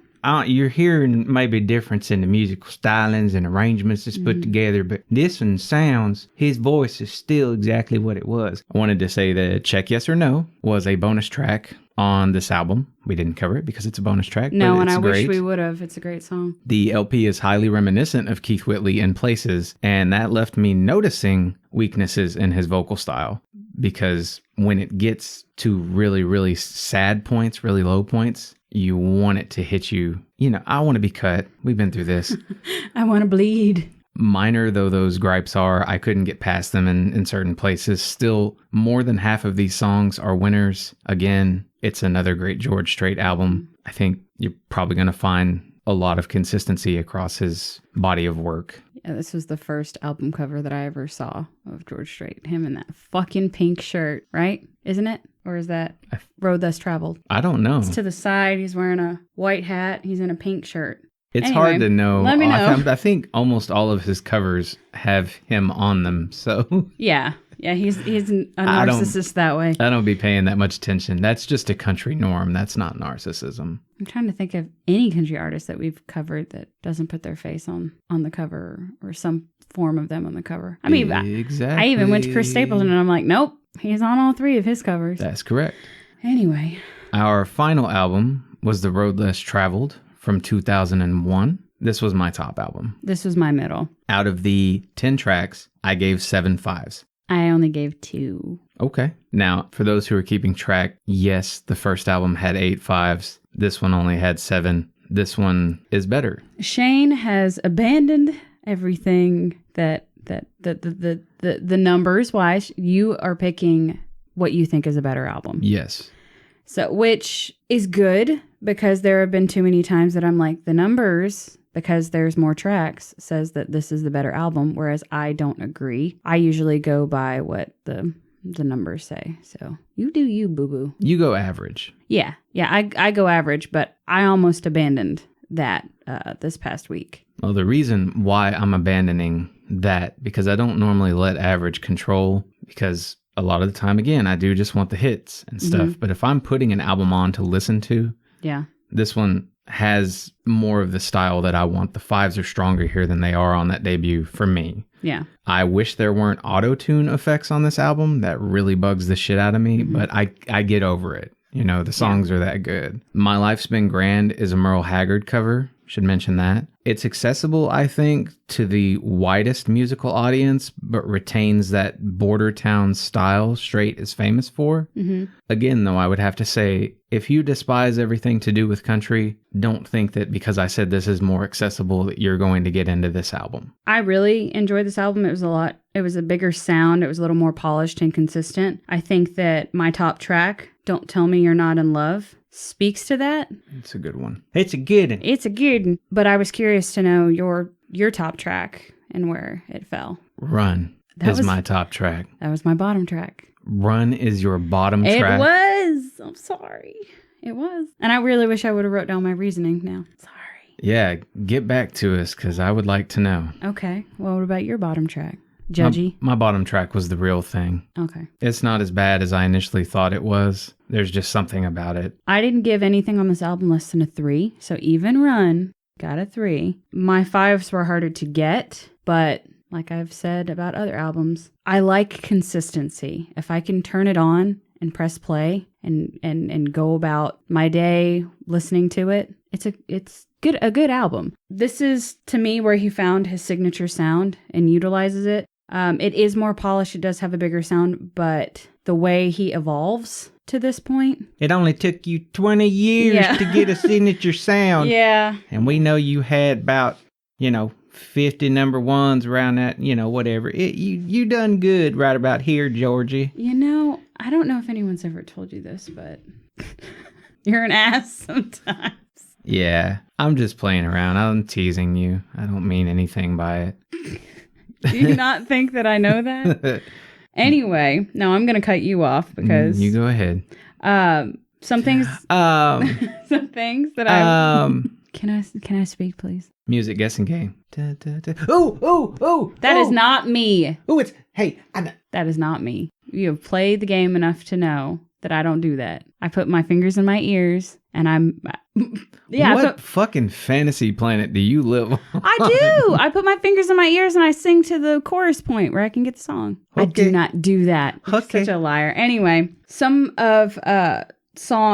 you're hearing maybe difference in the musical stylings and arrangements that's put together, but this one sounds, his voice is still exactly what it was. I wanted to say that Check Yes or No was a bonus track on this album. We didn't cover it because it's a bonus track. No, and I great. wish we would have. It's a great song. The LP is highly reminiscent of Keith Whitley in places, and that left me noticing weaknesses in his vocal style, because when it gets to really, really sad points, really low points, you want it to hit you. You know, I want to be cut. We've been through this. I want to bleed. Minor though those gripes are, I couldn't get past them in certain places. Still, more than half of these songs are winners. Again, it's another great George Strait album. I think you're probably going to find a lot of consistency across his body of work. Yeah, this was the first album cover that I ever saw of George Strait. Him in that fucking pink shirt, right? Isn't it? Or is that Road Thus Traveled? I don't know. It's to the side. He's wearing a white hat. He's in a pink shirt. It's hard to know. Let me know. I think almost all of his covers have him on them. So yeah, he's a narcissist that way. I don't be paying that much attention. That's just a country norm. That's not narcissism. I'm trying to think of any country artist that we've covered that doesn't put their face on the cover or some form of them on the cover. I mean, exactly. I even went to Chris Stapleton and I'm like, nope, he's on all three of his covers. That's correct. Anyway, our final album was The Road Less Traveled from 2001. This was my top album. This was my middle. Out of the 10 tracks, I gave 7 5s. I only gave 2. Okay. Now, for those who are keeping track, yes, the first album had 8 5s. This one only had 7. This one is better. Shane has abandoned everything that the numbers wise. You are picking what you think is a better album. Yes. So, which is good, because there have been too many times that I'm like, the numbers, because there's more tracks, says that this is the better album, whereas I don't agree. I usually go by what the numbers say. So you do you, boo-boo. You go average. Yeah, I go average, but I almost abandoned that this past week. Well, the reason why I'm abandoning that, because I don't normally let average control, because a lot of the time, again, I do just want the hits and stuff. But if I'm putting an album on to listen to, this one has more of the style that I want. The 5s are stronger here than they are on that debut for me. Yeah. I wish there weren't auto-tune effects on this album. That really bugs the shit out of me, but I get over it. You know, the songs are that good. My Life's Been Grand is a Merle Haggard cover. Should mention that. It's accessible, I think, to the widest musical audience, but retains that border town style Strait is famous for. Again, though, I would have to say, if you despise everything to do with country, don't think that because I said this is more accessible that you're going to get into this album. I really enjoyed this album. It was a bigger sound. It was a little more polished and consistent. I think that my top track, Don't Tell Me You're Not in Love, speaks to that. It's a good one. It's a good one. It's a good one. But I was curious to know your top track and where it fell. Run is my top track. That was my bottom track. Run is your bottom track. It was. I'm sorry. It was. And I really wish I would have wrote down my reasoning now. Sorry. Yeah, get back to us, because I would like to know. Okay. Well, what about your bottom track? Judgy? My bottom track was The Real Thing. Okay. It's not as bad as I initially thought it was. There's just something about it. I didn't give anything on this album less than a 3. So even Run got a 3. My 5s were harder to get, but like I've said about other albums, I like consistency. If I can turn it on and press play and go about my day listening to it, it's a good album. This is, to me, where he found his signature sound and utilizes it. It is more polished. It does have a bigger sound, but the way he evolves to this point. It only took you 20 years to get a signature sound. Yeah. And we know you had about, 50 number ones around that, whatever. You done good right about here, Georgie. I don't know if anyone's ever told you this, but you're an ass sometimes. Yeah, I'm just playing around. I'm teasing you. I don't mean anything by it. Do you not think that I know that? Anyway, no, I'm going to cut you off because... You go ahead. Some things... some things that I... Can I speak, please? Music guessing game. Da, da, da. Oh! That is not me. Oh, it's... Hey, That is not me. You have played the game enough to know that I don't do that. I put my fingers in my ears And I'm, yeah. What fucking fantasy planet do you live on? I do. I put my fingers in my ears and I sing to the chorus point where I can get the song. Okay. I do not do that. I'm such a liar. Anyway, some of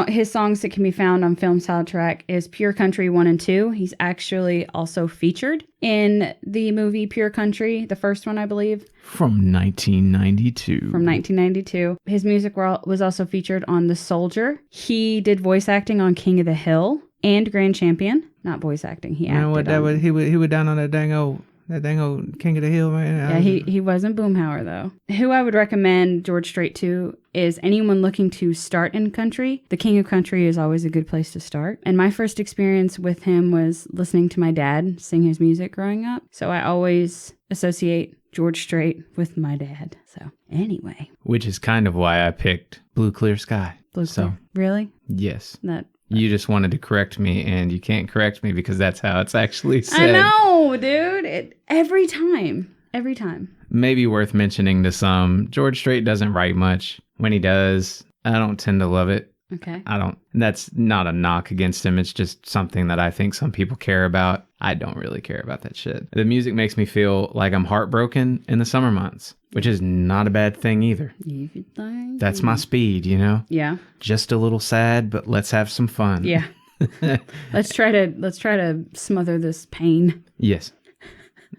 his songs that can be found on film soundtrack is Pure Country 1 and 2. He's actually also featured in the movie Pure Country, the first one, I believe. From 1992. From 1992. His music was also featured on The Soldier. He did voice acting on King of the Hill and Grand Champion. Not voice acting, he acted. You know what? That was, he was down on that dang old King of the Hill, man. Yeah, he wasn't Boomhauer, though. Who I would recommend George Strait to is anyone looking to start in country. The King of Country is always a good place to start. And my first experience with him was listening to my dad sing his music growing up. So I always associate George Strait with my dad. So anyway. Which is kind of why I picked Blue Clear Sky. Blue Clear. Really? Yes. That. You just wanted to correct me, and you can't correct me because that's how it's actually said. I know, dude. Every time. Maybe worth mentioning to some, George Strait doesn't write much. When he does, I don't tend to love it. Okay. That's not a knock against him. It's just something that I think some people care about. I don't really care about that shit. The music makes me feel like I'm heartbroken in the summer months, which is not a bad thing either. That's my speed, you know? Yeah. Just a little sad, but let's have some fun. Yeah. Let's try to smother this pain. Yes.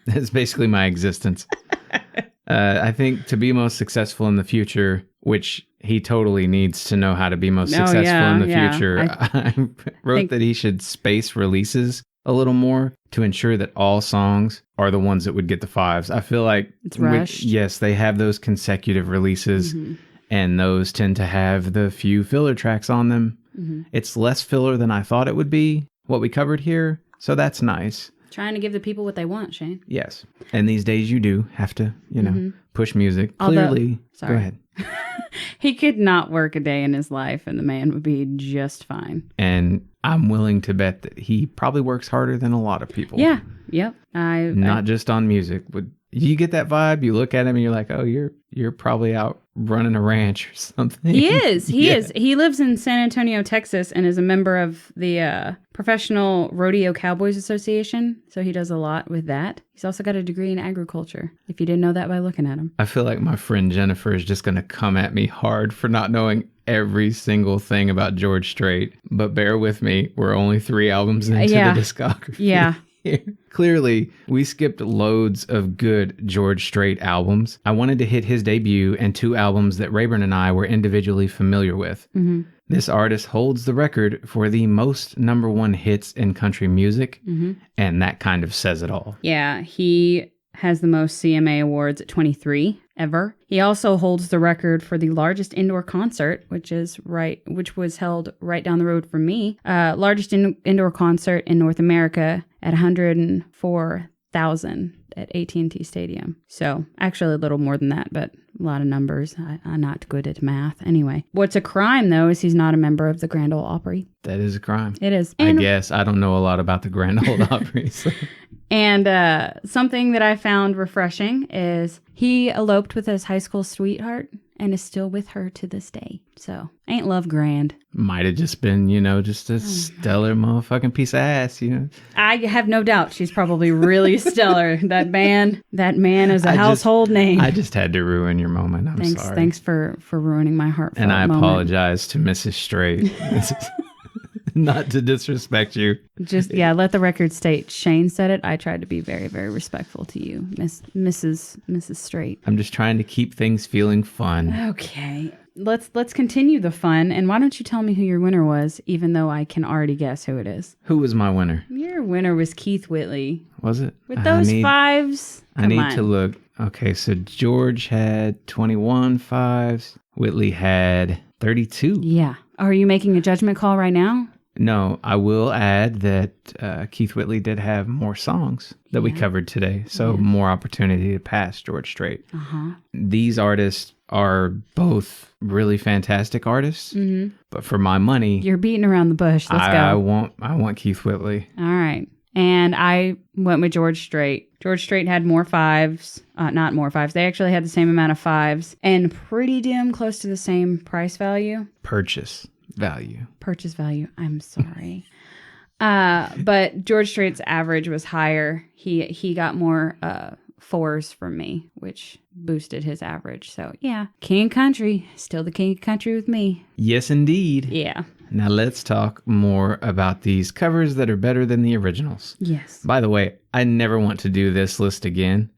That's basically my existence. I think to be most successful in the future, which he totally needs to know how to be most successful in the future, I wrote that he should space releases a little more to ensure that all songs are the ones that would get the fives. I feel like it's rushed. Yes, they have those consecutive releases, and those tend to have the few filler tracks on them. It's less filler than I thought it would be, what we covered here, so that's nice. Trying to give the people what they want, Shane. Yes. And these days you do have to, push music. Clearly. Go ahead. He could not work a day in his life and the man would be just fine. And I'm willing to bet that he probably works harder than a lot of people. Yeah. Yep. Not just on music. You get that vibe, you look at him and you're like, oh, you're probably out running a ranch or something. He is. He is. He lives in San Antonio, Texas, and is a member of the Professional Rodeo Cowboys Association. So he does a lot with that. He's also got a degree in agriculture, if you didn't know that by looking at him. I feel like my friend Jennifer is just going to come at me hard for not knowing every single thing about George Strait. But bear with me. We're only 3 albums into the discography. Yeah. Clearly, we skipped loads of good George Strait albums. I wanted to hit his debut and 2 albums that Rayburn and I were individually familiar with. This artist holds the record for the most #1 hits in country music, and that kind of says it all. Yeah, he has the most CMA awards at 23 ever. He also holds the record for the largest indoor concert, which was held right down the road from me. Largest indoor concert in North America at 104,000 at AT&T Stadium. So actually a little more than that, but a lot of numbers. I'm not good at math. Anyway, what's a crime, though, is he's not a member of the Grand Ole Opry. That is a crime. It is. I guess. I don't know a lot about the Grand Ole Opry. So. And something that I found refreshing is he eloped with his high school sweetheart and is still with her to this day. So, ain't love grand. Might have just been, just a stellar motherfucking piece of ass, I have no doubt she's probably really stellar. That man is a household name. I just had to ruin your moment. I'm sorry. Thanks for ruining my heartfelt moment. And I apologize to Mrs. Strait. Not to disrespect you. Let the record state. Shane said it. I tried to be very, very respectful to you, Mrs. Strait. I'm just trying to keep things feeling fun. Okay. Let's continue the fun. And why don't you tell me who your winner was, even though I can already guess who it is? Who was my winner? Your winner was Keith Whitley. Was it? With those fives? I need to look. Okay, so George had 21 fives. Whitley had 32. Yeah. Are you making a judgment call right now? No, I will add that Keith Whitley did have more songs that we covered today, so more opportunity to pass George Strait. These artists are both really fantastic artists, but for my money... You're beating around the bush. Let's go. I want Keith Whitley. All right. And I went with George Strait. George Strait had more fives. Not more fives. They actually had the same amount of fives and pretty damn close to the same price value. Purchase. value. Purchase value. I'm sorry. But George Strait's average was higher. He got more 4s from me, which boosted his average. So yeah, King of Country, still the King of Country with me. Yes, indeed. Yeah. Now let's talk more about these covers that are better than the originals. Yes. By the way, I never want to do this list again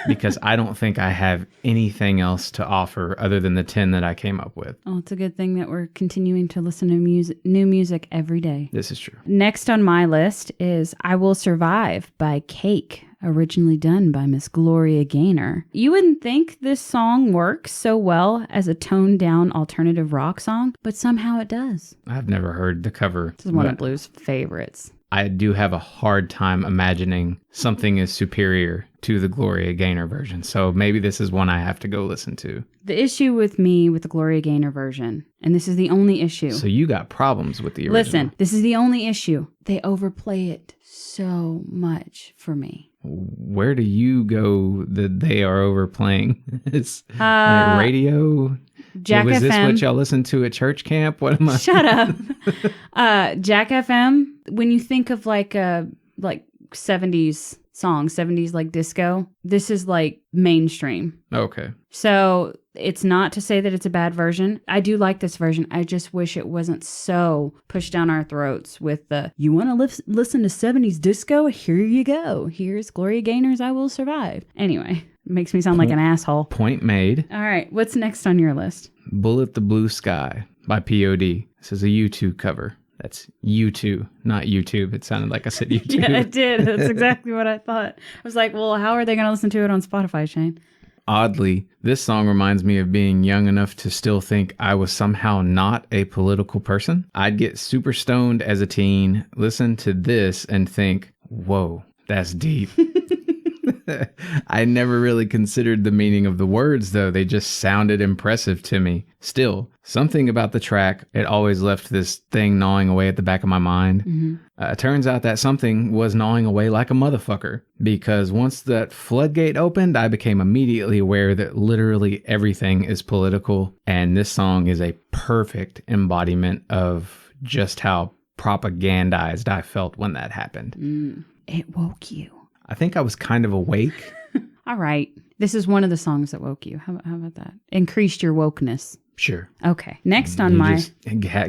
because I don't think I have anything else to offer other than the 10 that I came up with. Oh, it's a good thing that we're continuing to listen to new music every day. This is true. Next on my list is I Will Survive by Cake, originally done by Miss Gloria Gaynor. You wouldn't think this song works so well as a toned-down alternative rock song, but somehow it does. I've never heard the cover. This is one of Blue's favorites. I do have a hard time imagining something is superior to the Gloria Gaynor version. So maybe this is one I have to go listen to. The issue with me with the Gloria Gaynor version, and this is the only issue. So you got problems with the original. Listen, this is the only issue. They overplay it so much for me. Where do you go that they are overplaying? It's like radio? Jack Was FM. this what y'all listened to at church camp? What am I? Shut up. Jack FM, when you think of like 70s songs, 70s like disco, this is like mainstream. Okay. So it's not to say that it's a bad version. I do like this version. I just wish it wasn't so pushed down our throats with the, you want to listen to 70s disco? Here you go. Here's Gloria Gaynor's I Will Survive. Anyway, makes me sound like an asshole. Point made. All right. What's next on your list? Bullet the Blue Sky by POD. This is a U2 cover. That's U2, not YouTube. It sounded like I said YouTube. Yeah, it did. That's exactly what I thought. I was like, well, how are they going to listen to it on Spotify, Shane? Oddly, this song reminds me of being young enough to still think I was somehow not a political person. I'd get super stoned as a teen, listen to this, and think, whoa, that's deep. I never really considered the meaning of the words, though. They just sounded impressive to me. Still, something about the track, it always left this thing gnawing away at the back of my mind. Mm-hmm. Turns out that something was gnawing away like a motherfucker, because once that floodgate opened, I became immediately aware that literally everything is political, and this song is a perfect embodiment of just how propagandized I felt when that happened. It woke you. I think I was kind of awake. All right. This is one of the songs that woke you. How about that? Increased your wokeness. Sure. Okay. Next on just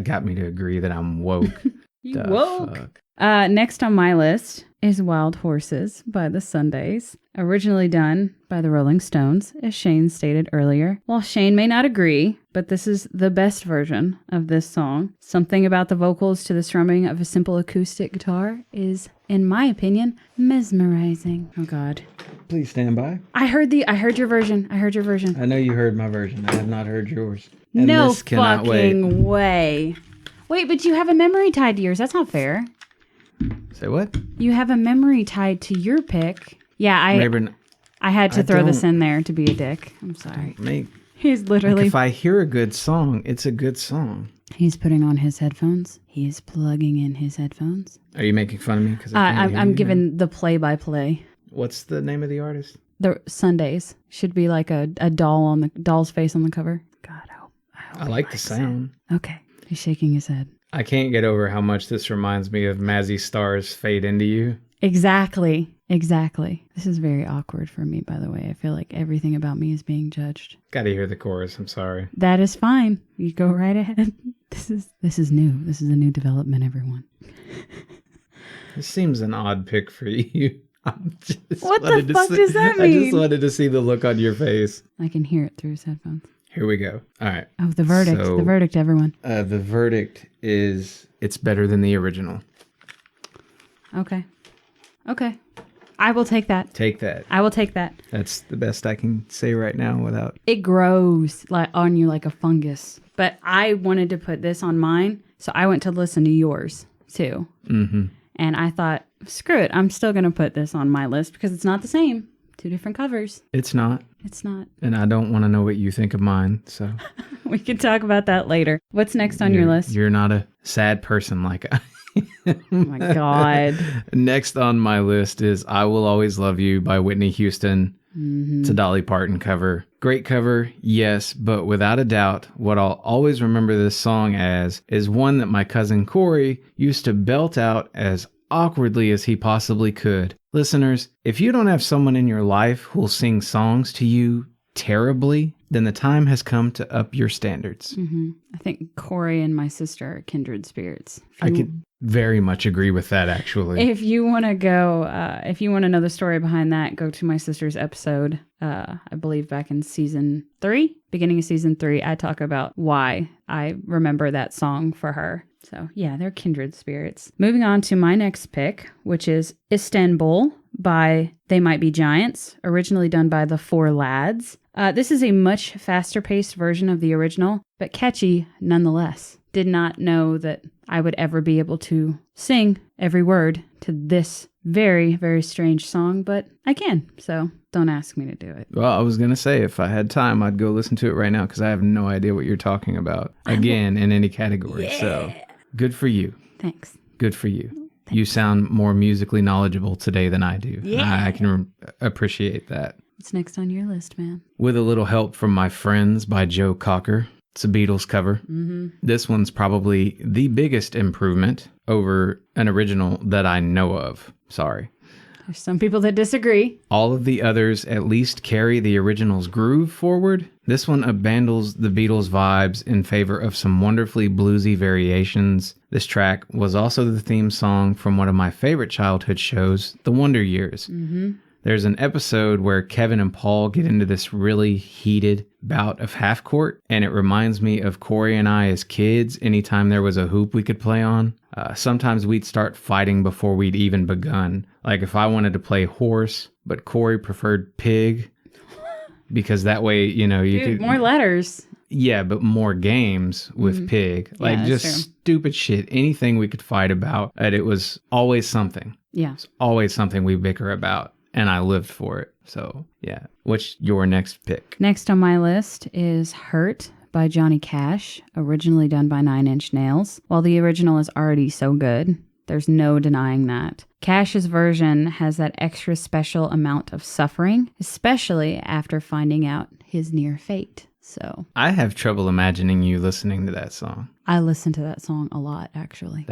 got me to agree that I'm woke. You woke. Fuck? Next on my list is Wild Horses by the Sundays, originally done by the Rolling Stones, as Shane stated earlier. While Shane may not agree, but this is the best version of this song. Something about the vocals to the strumming of a simple acoustic guitar is, in my opinion, mesmerizing. Oh God. Please stand by. I heard your version. I know you heard my version. I have not heard yours. And no fucking way. Wait, but you have a memory tied to yours. That's not fair. Say what? You have a memory tied to your pick. Yeah, I had to throw this in there to be a dick. I'm sorry. He's literally... If I hear a good song, it's a good song. He's putting on his headphones. He's plugging in his headphones. Are you making fun of me? Because I'm giving the play-by-play. What's the name of the artist? The Sundays. Should be like a doll's face on the cover. God, I like the sound. Okay. He's shaking his head. I can't get over how much this reminds me of Mazzy Star's Fade Into You. Exactly. This is very awkward for me, by the way. I feel like everything about me is being judged. Gotta hear the chorus. I'm sorry. That is fine. You go right ahead. This is new. This is a new development, everyone. This seems an odd pick for you. What the fuck does that mean? I just wanted to see the look on your face. I can hear it through his headphones. Here we go. All right. Oh, the verdict. The verdict, everyone. The verdict is it's better than the original. Okay. I will take that. Take that. I will take that. That's the best I can say right now without... It grows like on you like a fungus. But I wanted to put this on mine, so I went to listen to yours, too. Mm-hmm. And I thought, screw it. I'm still going to put this on my list because it's not the same. 2 different covers. It's not. And I don't want to know what you think of mine, so... We can talk about that later. What's next on your list? You're not a sad person like I... Oh my God. Next on my list is I Will Always Love You by Whitney Houston, It's a Dolly Parton cover. Great cover, yes, but without a doubt, what I'll always remember this song as is one that my cousin Corey used to belt out as awkwardly as he possibly could. Listeners, if you don't have someone in your life who'll sing songs to you terribly, then the time has come to up your standards. I think Corey and my sister are kindred spirits. I could very much agree with that, actually. If you want to go, if you want to know the story behind that, go to my sister's episode, I believe back in season 3, beginning of season 3. I talk about why I remember that song for her. So yeah, they're kindred spirits. Moving on to my next pick, which is Istanbul by They Might Be Giants, originally done by the Four Lads. This is a much faster paced version of the original, but catchy nonetheless. Did not know that I would ever be able to sing every word to this very, very strange song, but I can, so don't ask me to do it. Well, I was going to say, if I had time, I'd go listen to it right now, because I have no idea what you're talking about, again, in any category, so good for you. Thanks. Good for you. Thanks. You sound more musically knowledgeable today than I do. Yeah. I can appreciate that. What's next on your list, man? With a little help from My Friends by Joe Cocker. It's a Beatles cover. This one's probably the biggest improvement over an original that I know of. Sorry. There's some people that disagree. All of the others at least carry the original's groove forward. This one abandons the Beatles vibes in favor of some wonderfully bluesy variations. This track was also the theme song from one of my favorite childhood shows, The Wonder Years. There's an episode where Kevin and Paul get into this really heated bout of half court, and it reminds me of Corey and I as kids anytime there was a hoop we could play on. Sometimes we'd start fighting before we'd even begun. Like if I wanted to play horse, but Corey preferred pig, because that way, you know, you could... more letters. Yeah, but more games with pig. Like just stupid shit. Anything we could fight about. And it was always something. Yeah. It's always something we bicker about. And I lived for it. So, yeah. What's your next pick? Next on my list is Hurt by Johnny Cash, originally done by Nine Inch Nails. While the original is already so good, there's no denying that. Cash's version has that extra special amount of suffering, especially after finding out his near fate. So I have trouble imagining you listening to that song. I listen to that song a lot, actually.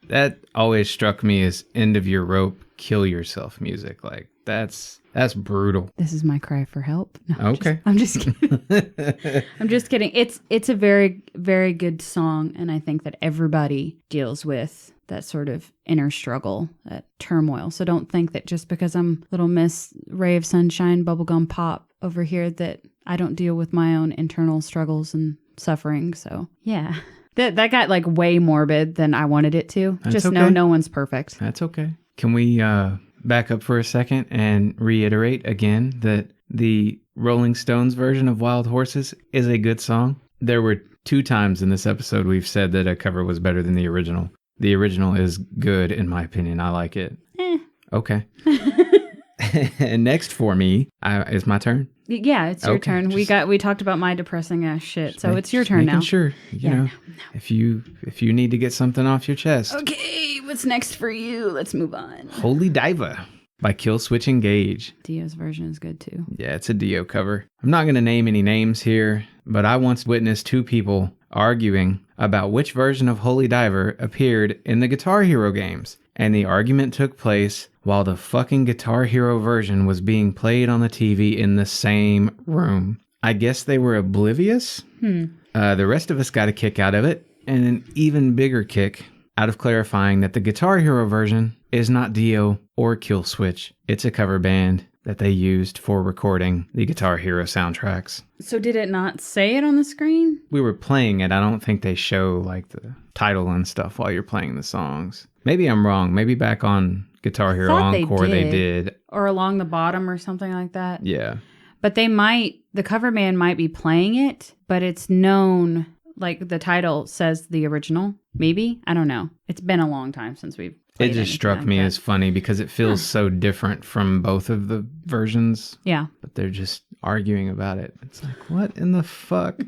That always struck me as end of your rope, kill yourself music. Like that's brutal. This is my cry for help. No, okay. I'm just kidding. I'm just kidding. It's a very, very good song, and I think that everybody deals with that sort of inner struggle, that turmoil. So don't think that just because I'm little Miss Ray of Sunshine, bubblegum pop over here that I don't deal with my own internal struggles and suffering. So yeah. That got like way morbid than I wanted it to. That's just okay. know no one's perfect. That's okay. Can we back up for a second and reiterate again that the Rolling Stones version of Wild Horses is a good song? There were 2 times in this episode we've said that a cover was better than the original. The original is good, in my opinion. I like it. Okay. And next for me, is my turn? Yeah, it's your turn. We talked about my depressing ass shit, so it's your turn now. Sure, you know, if you need to get something off your chest. Okay, what's next for you? Let's move on. Holy Diver by Killswitch Engage. Dio's version is good too. Yeah, it's a Dio cover. I'm not going to name any names here, but I once witnessed 2 people arguing about which version of Holy Diver appeared in the Guitar Hero games. And the argument took place while the fucking Guitar Hero version was being played on the TV in the same room. I guess they were oblivious. The rest of us got a kick out of it, and an even bigger kick out of clarifying that the Guitar Hero version is not Dio or Killswitch. It's a cover band that they used for recording the Guitar Hero soundtracks. So did it not say it on the screen? We were playing it. I don't think they show like the title and stuff while you're playing the songs. Maybe I'm wrong. Maybe back on Guitar Hero Encore they did. Or along the bottom or something like that. Yeah. But the cover band might be playing it, but it's known, like the title says the original. Maybe? I don't know. It's been a long time since we've played it. Just struck me as funny because it feels so different from both of the versions. Yeah. But they're just arguing about it. It's like, what in the fuck?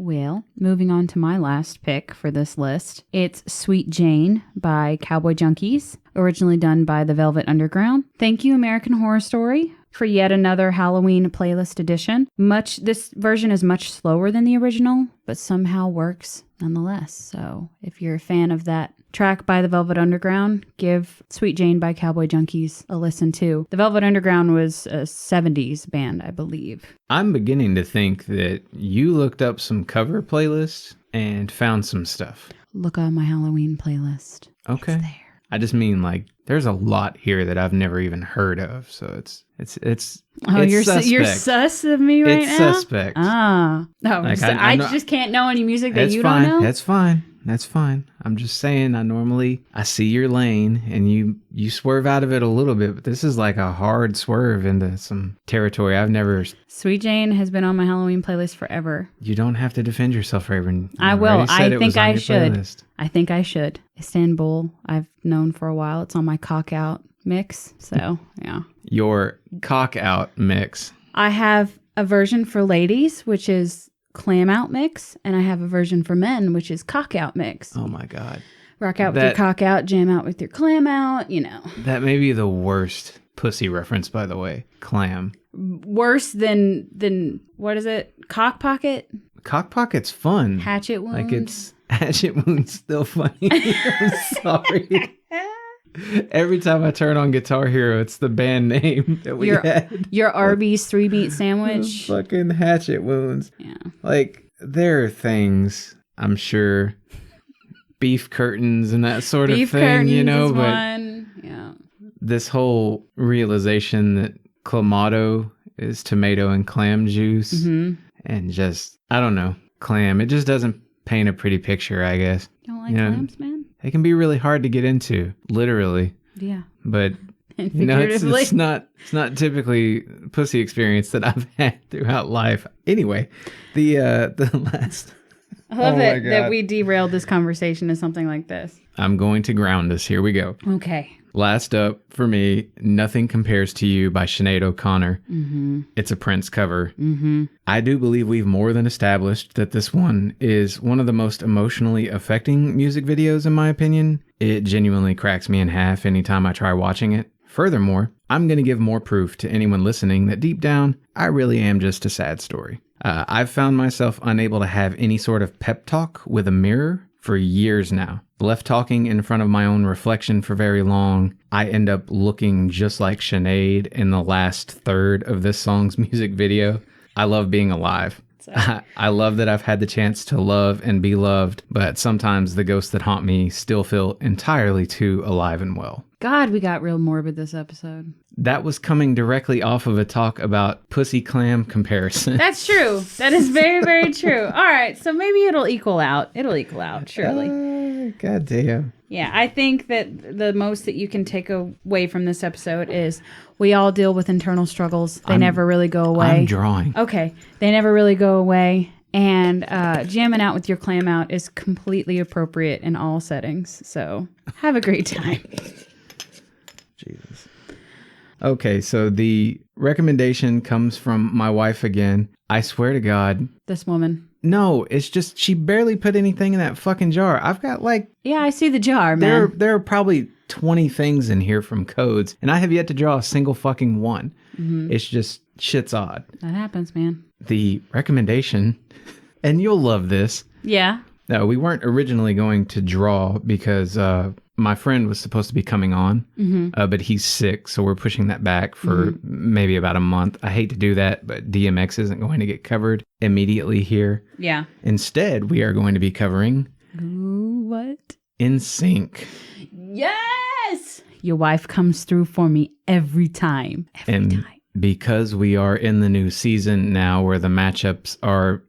Well, moving on to my last pick for this list. It's Sweet Jane by Cowboy Junkies, originally done by the Velvet Underground. Thank you, American Horror Story, for yet another Halloween playlist edition. This version is much slower than the original, but somehow works nonetheless. So if you're a fan of that track by the Velvet Underground, give Sweet Jane by Cowboy Junkies a listen too. The Velvet Underground was a 70s band, I believe. I'm beginning to think that you looked up some cover playlists and found some stuff. Look on my Halloween playlist. Okay. It's there. I just mean, like, there's a lot here that I've never even heard of, so it's Oh, you're sus of me right it's now? It's suspect. Ah. No, Like, I just can't know any music that you fine. don't know? That's fine. I'm just saying, I see your lane, and you swerve out of it a little bit, but this is like a hard swerve into some territory I've never... Sweet Jane has been on my Halloween playlist forever. You don't have to defend yourself, Raven. I will. I think I should. Playlist. I think I should. Istanbul, I've known for a while. It's on my cock out mix, so yeah. Your cock out mix. I have a version for ladies, which is clam out mix, and I have a version for men, which is cock out mix. Oh my God. Rock out with your cock out, jam out with your clam out, you know. That may be the worst pussy reference, by the way. Clam. Worse than what is it? Cock pocket? Cock pocket's fun. Hatchet wound? Like it's hatchet wound's still funny. I'm sorry. Every time I turn on Guitar Hero, it's the band name that we had. Your Arby's 3-beat sandwich. Fucking hatchet wounds. Yeah. Like, there are things, I'm sure, beef curtains and that sort of thing, you know, but yeah. This whole realization that clamato is tomato and clam juice, and just, I don't know, clam, it just doesn't paint a pretty picture, I guess. You don't like clams, man? They can be really hard to get into, literally. Yeah. But it's not typically pussy experience that I've had throughout life. Anyway, the last. I love that we derailed this conversation to something like this. I'm going to ground us. Here we go. Okay. Last up for me, Nothing Compares to You by Sinead O'Connor. Mm-hmm. It's a Prince cover. Mm-hmm. I do believe we've more than established that this one is one of the most emotionally affecting music videos, in my opinion. It genuinely cracks me in half anytime I try watching it. Furthermore, I'm going to give more proof to anyone listening that deep down, I really am just a sad story. I've found myself unable to have any sort of pep talk with a mirror for years now. Left talking in front of my own reflection for very long, I end up looking just like Sinead in the last third of this song's music video. I love being alive. I love that I've had the chance to love and be loved, but sometimes the ghosts that haunt me still feel entirely too alive and well. God, we got real morbid this episode. That was coming directly off of a talk about pussy clam comparison. That's true. That is very, very true. All right, so maybe it'll equal out. It'll equal out, surely. God damn. Yeah, I think that the most that you can take away from this episode is we all deal with internal struggles. They never really go away. I'm drawing. Okay, they never really go away. And jamming out with your clam out is completely appropriate in all settings. So have a great time. Jesus. Okay, so the recommendation comes from my wife again. I swear to God. This woman. No, it's just she barely put anything in that fucking jar. I've got like... Yeah, I see the jar, man. There are probably 20 things in here from codes, and I have yet to draw a single fucking one. Mm-hmm. It's just, shit's odd. That happens, man. The recommendation, and you'll love this. Yeah. No, we weren't originally going to draw because my friend was supposed to be coming on, but he's sick, so we're pushing that back for maybe about a month. I hate to do that, but DMX isn't going to get covered immediately here. Yeah. Instead, we are going to be covering... Ooh, what? NSYNC. Yes! Your wife comes through for me every time. Every time. Because we are in the new season now where the matchups are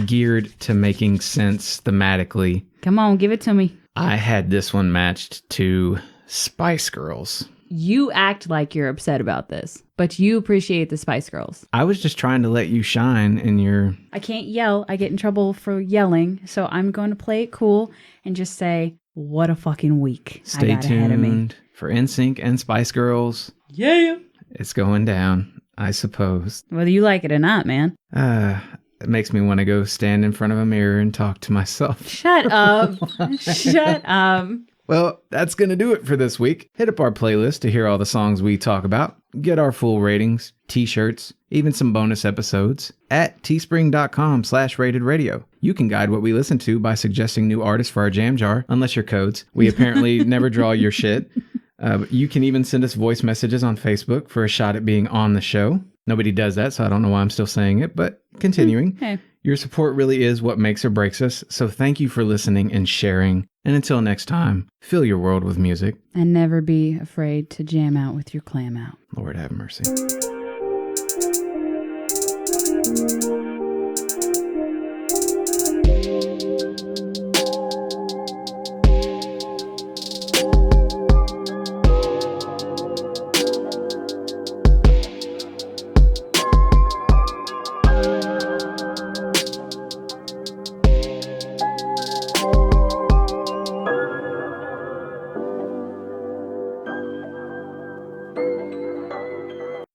geared to making sense thematically. Come on, give it to me. I had this one matched to Spice Girls. You act like you're upset about this, but you appreciate the Spice Girls. I was just trying to let you shine in your... I can't yell. I get in trouble for yelling, so I'm going to play it cool and just say, what a fucking week. Stay tuned for NSYNC and Spice Girls. Yeah. It's going down, I suppose. Whether you like it or not, man. It makes me want to go stand in front of a mirror and talk to myself. Shut up. Shut up. Well, that's going to do it for this week. Hit up our playlist to hear all the songs we talk about. get our full ratings, t-shirts, even some bonus episodes at teespring.com/ratedradio. You can guide what we listen to by suggesting new artists for our jam jar, unless you're codes. We apparently never draw your shit. You can even send us voice messages on Facebook for a shot at being on the show. Nobody does that, so I don't know why I'm still saying it, but continuing. Hey. Your support really is what makes or breaks us, so thank you for listening and sharing. And until next time, fill your world with music. And never be afraid to jam out with your clam out. Lord have mercy.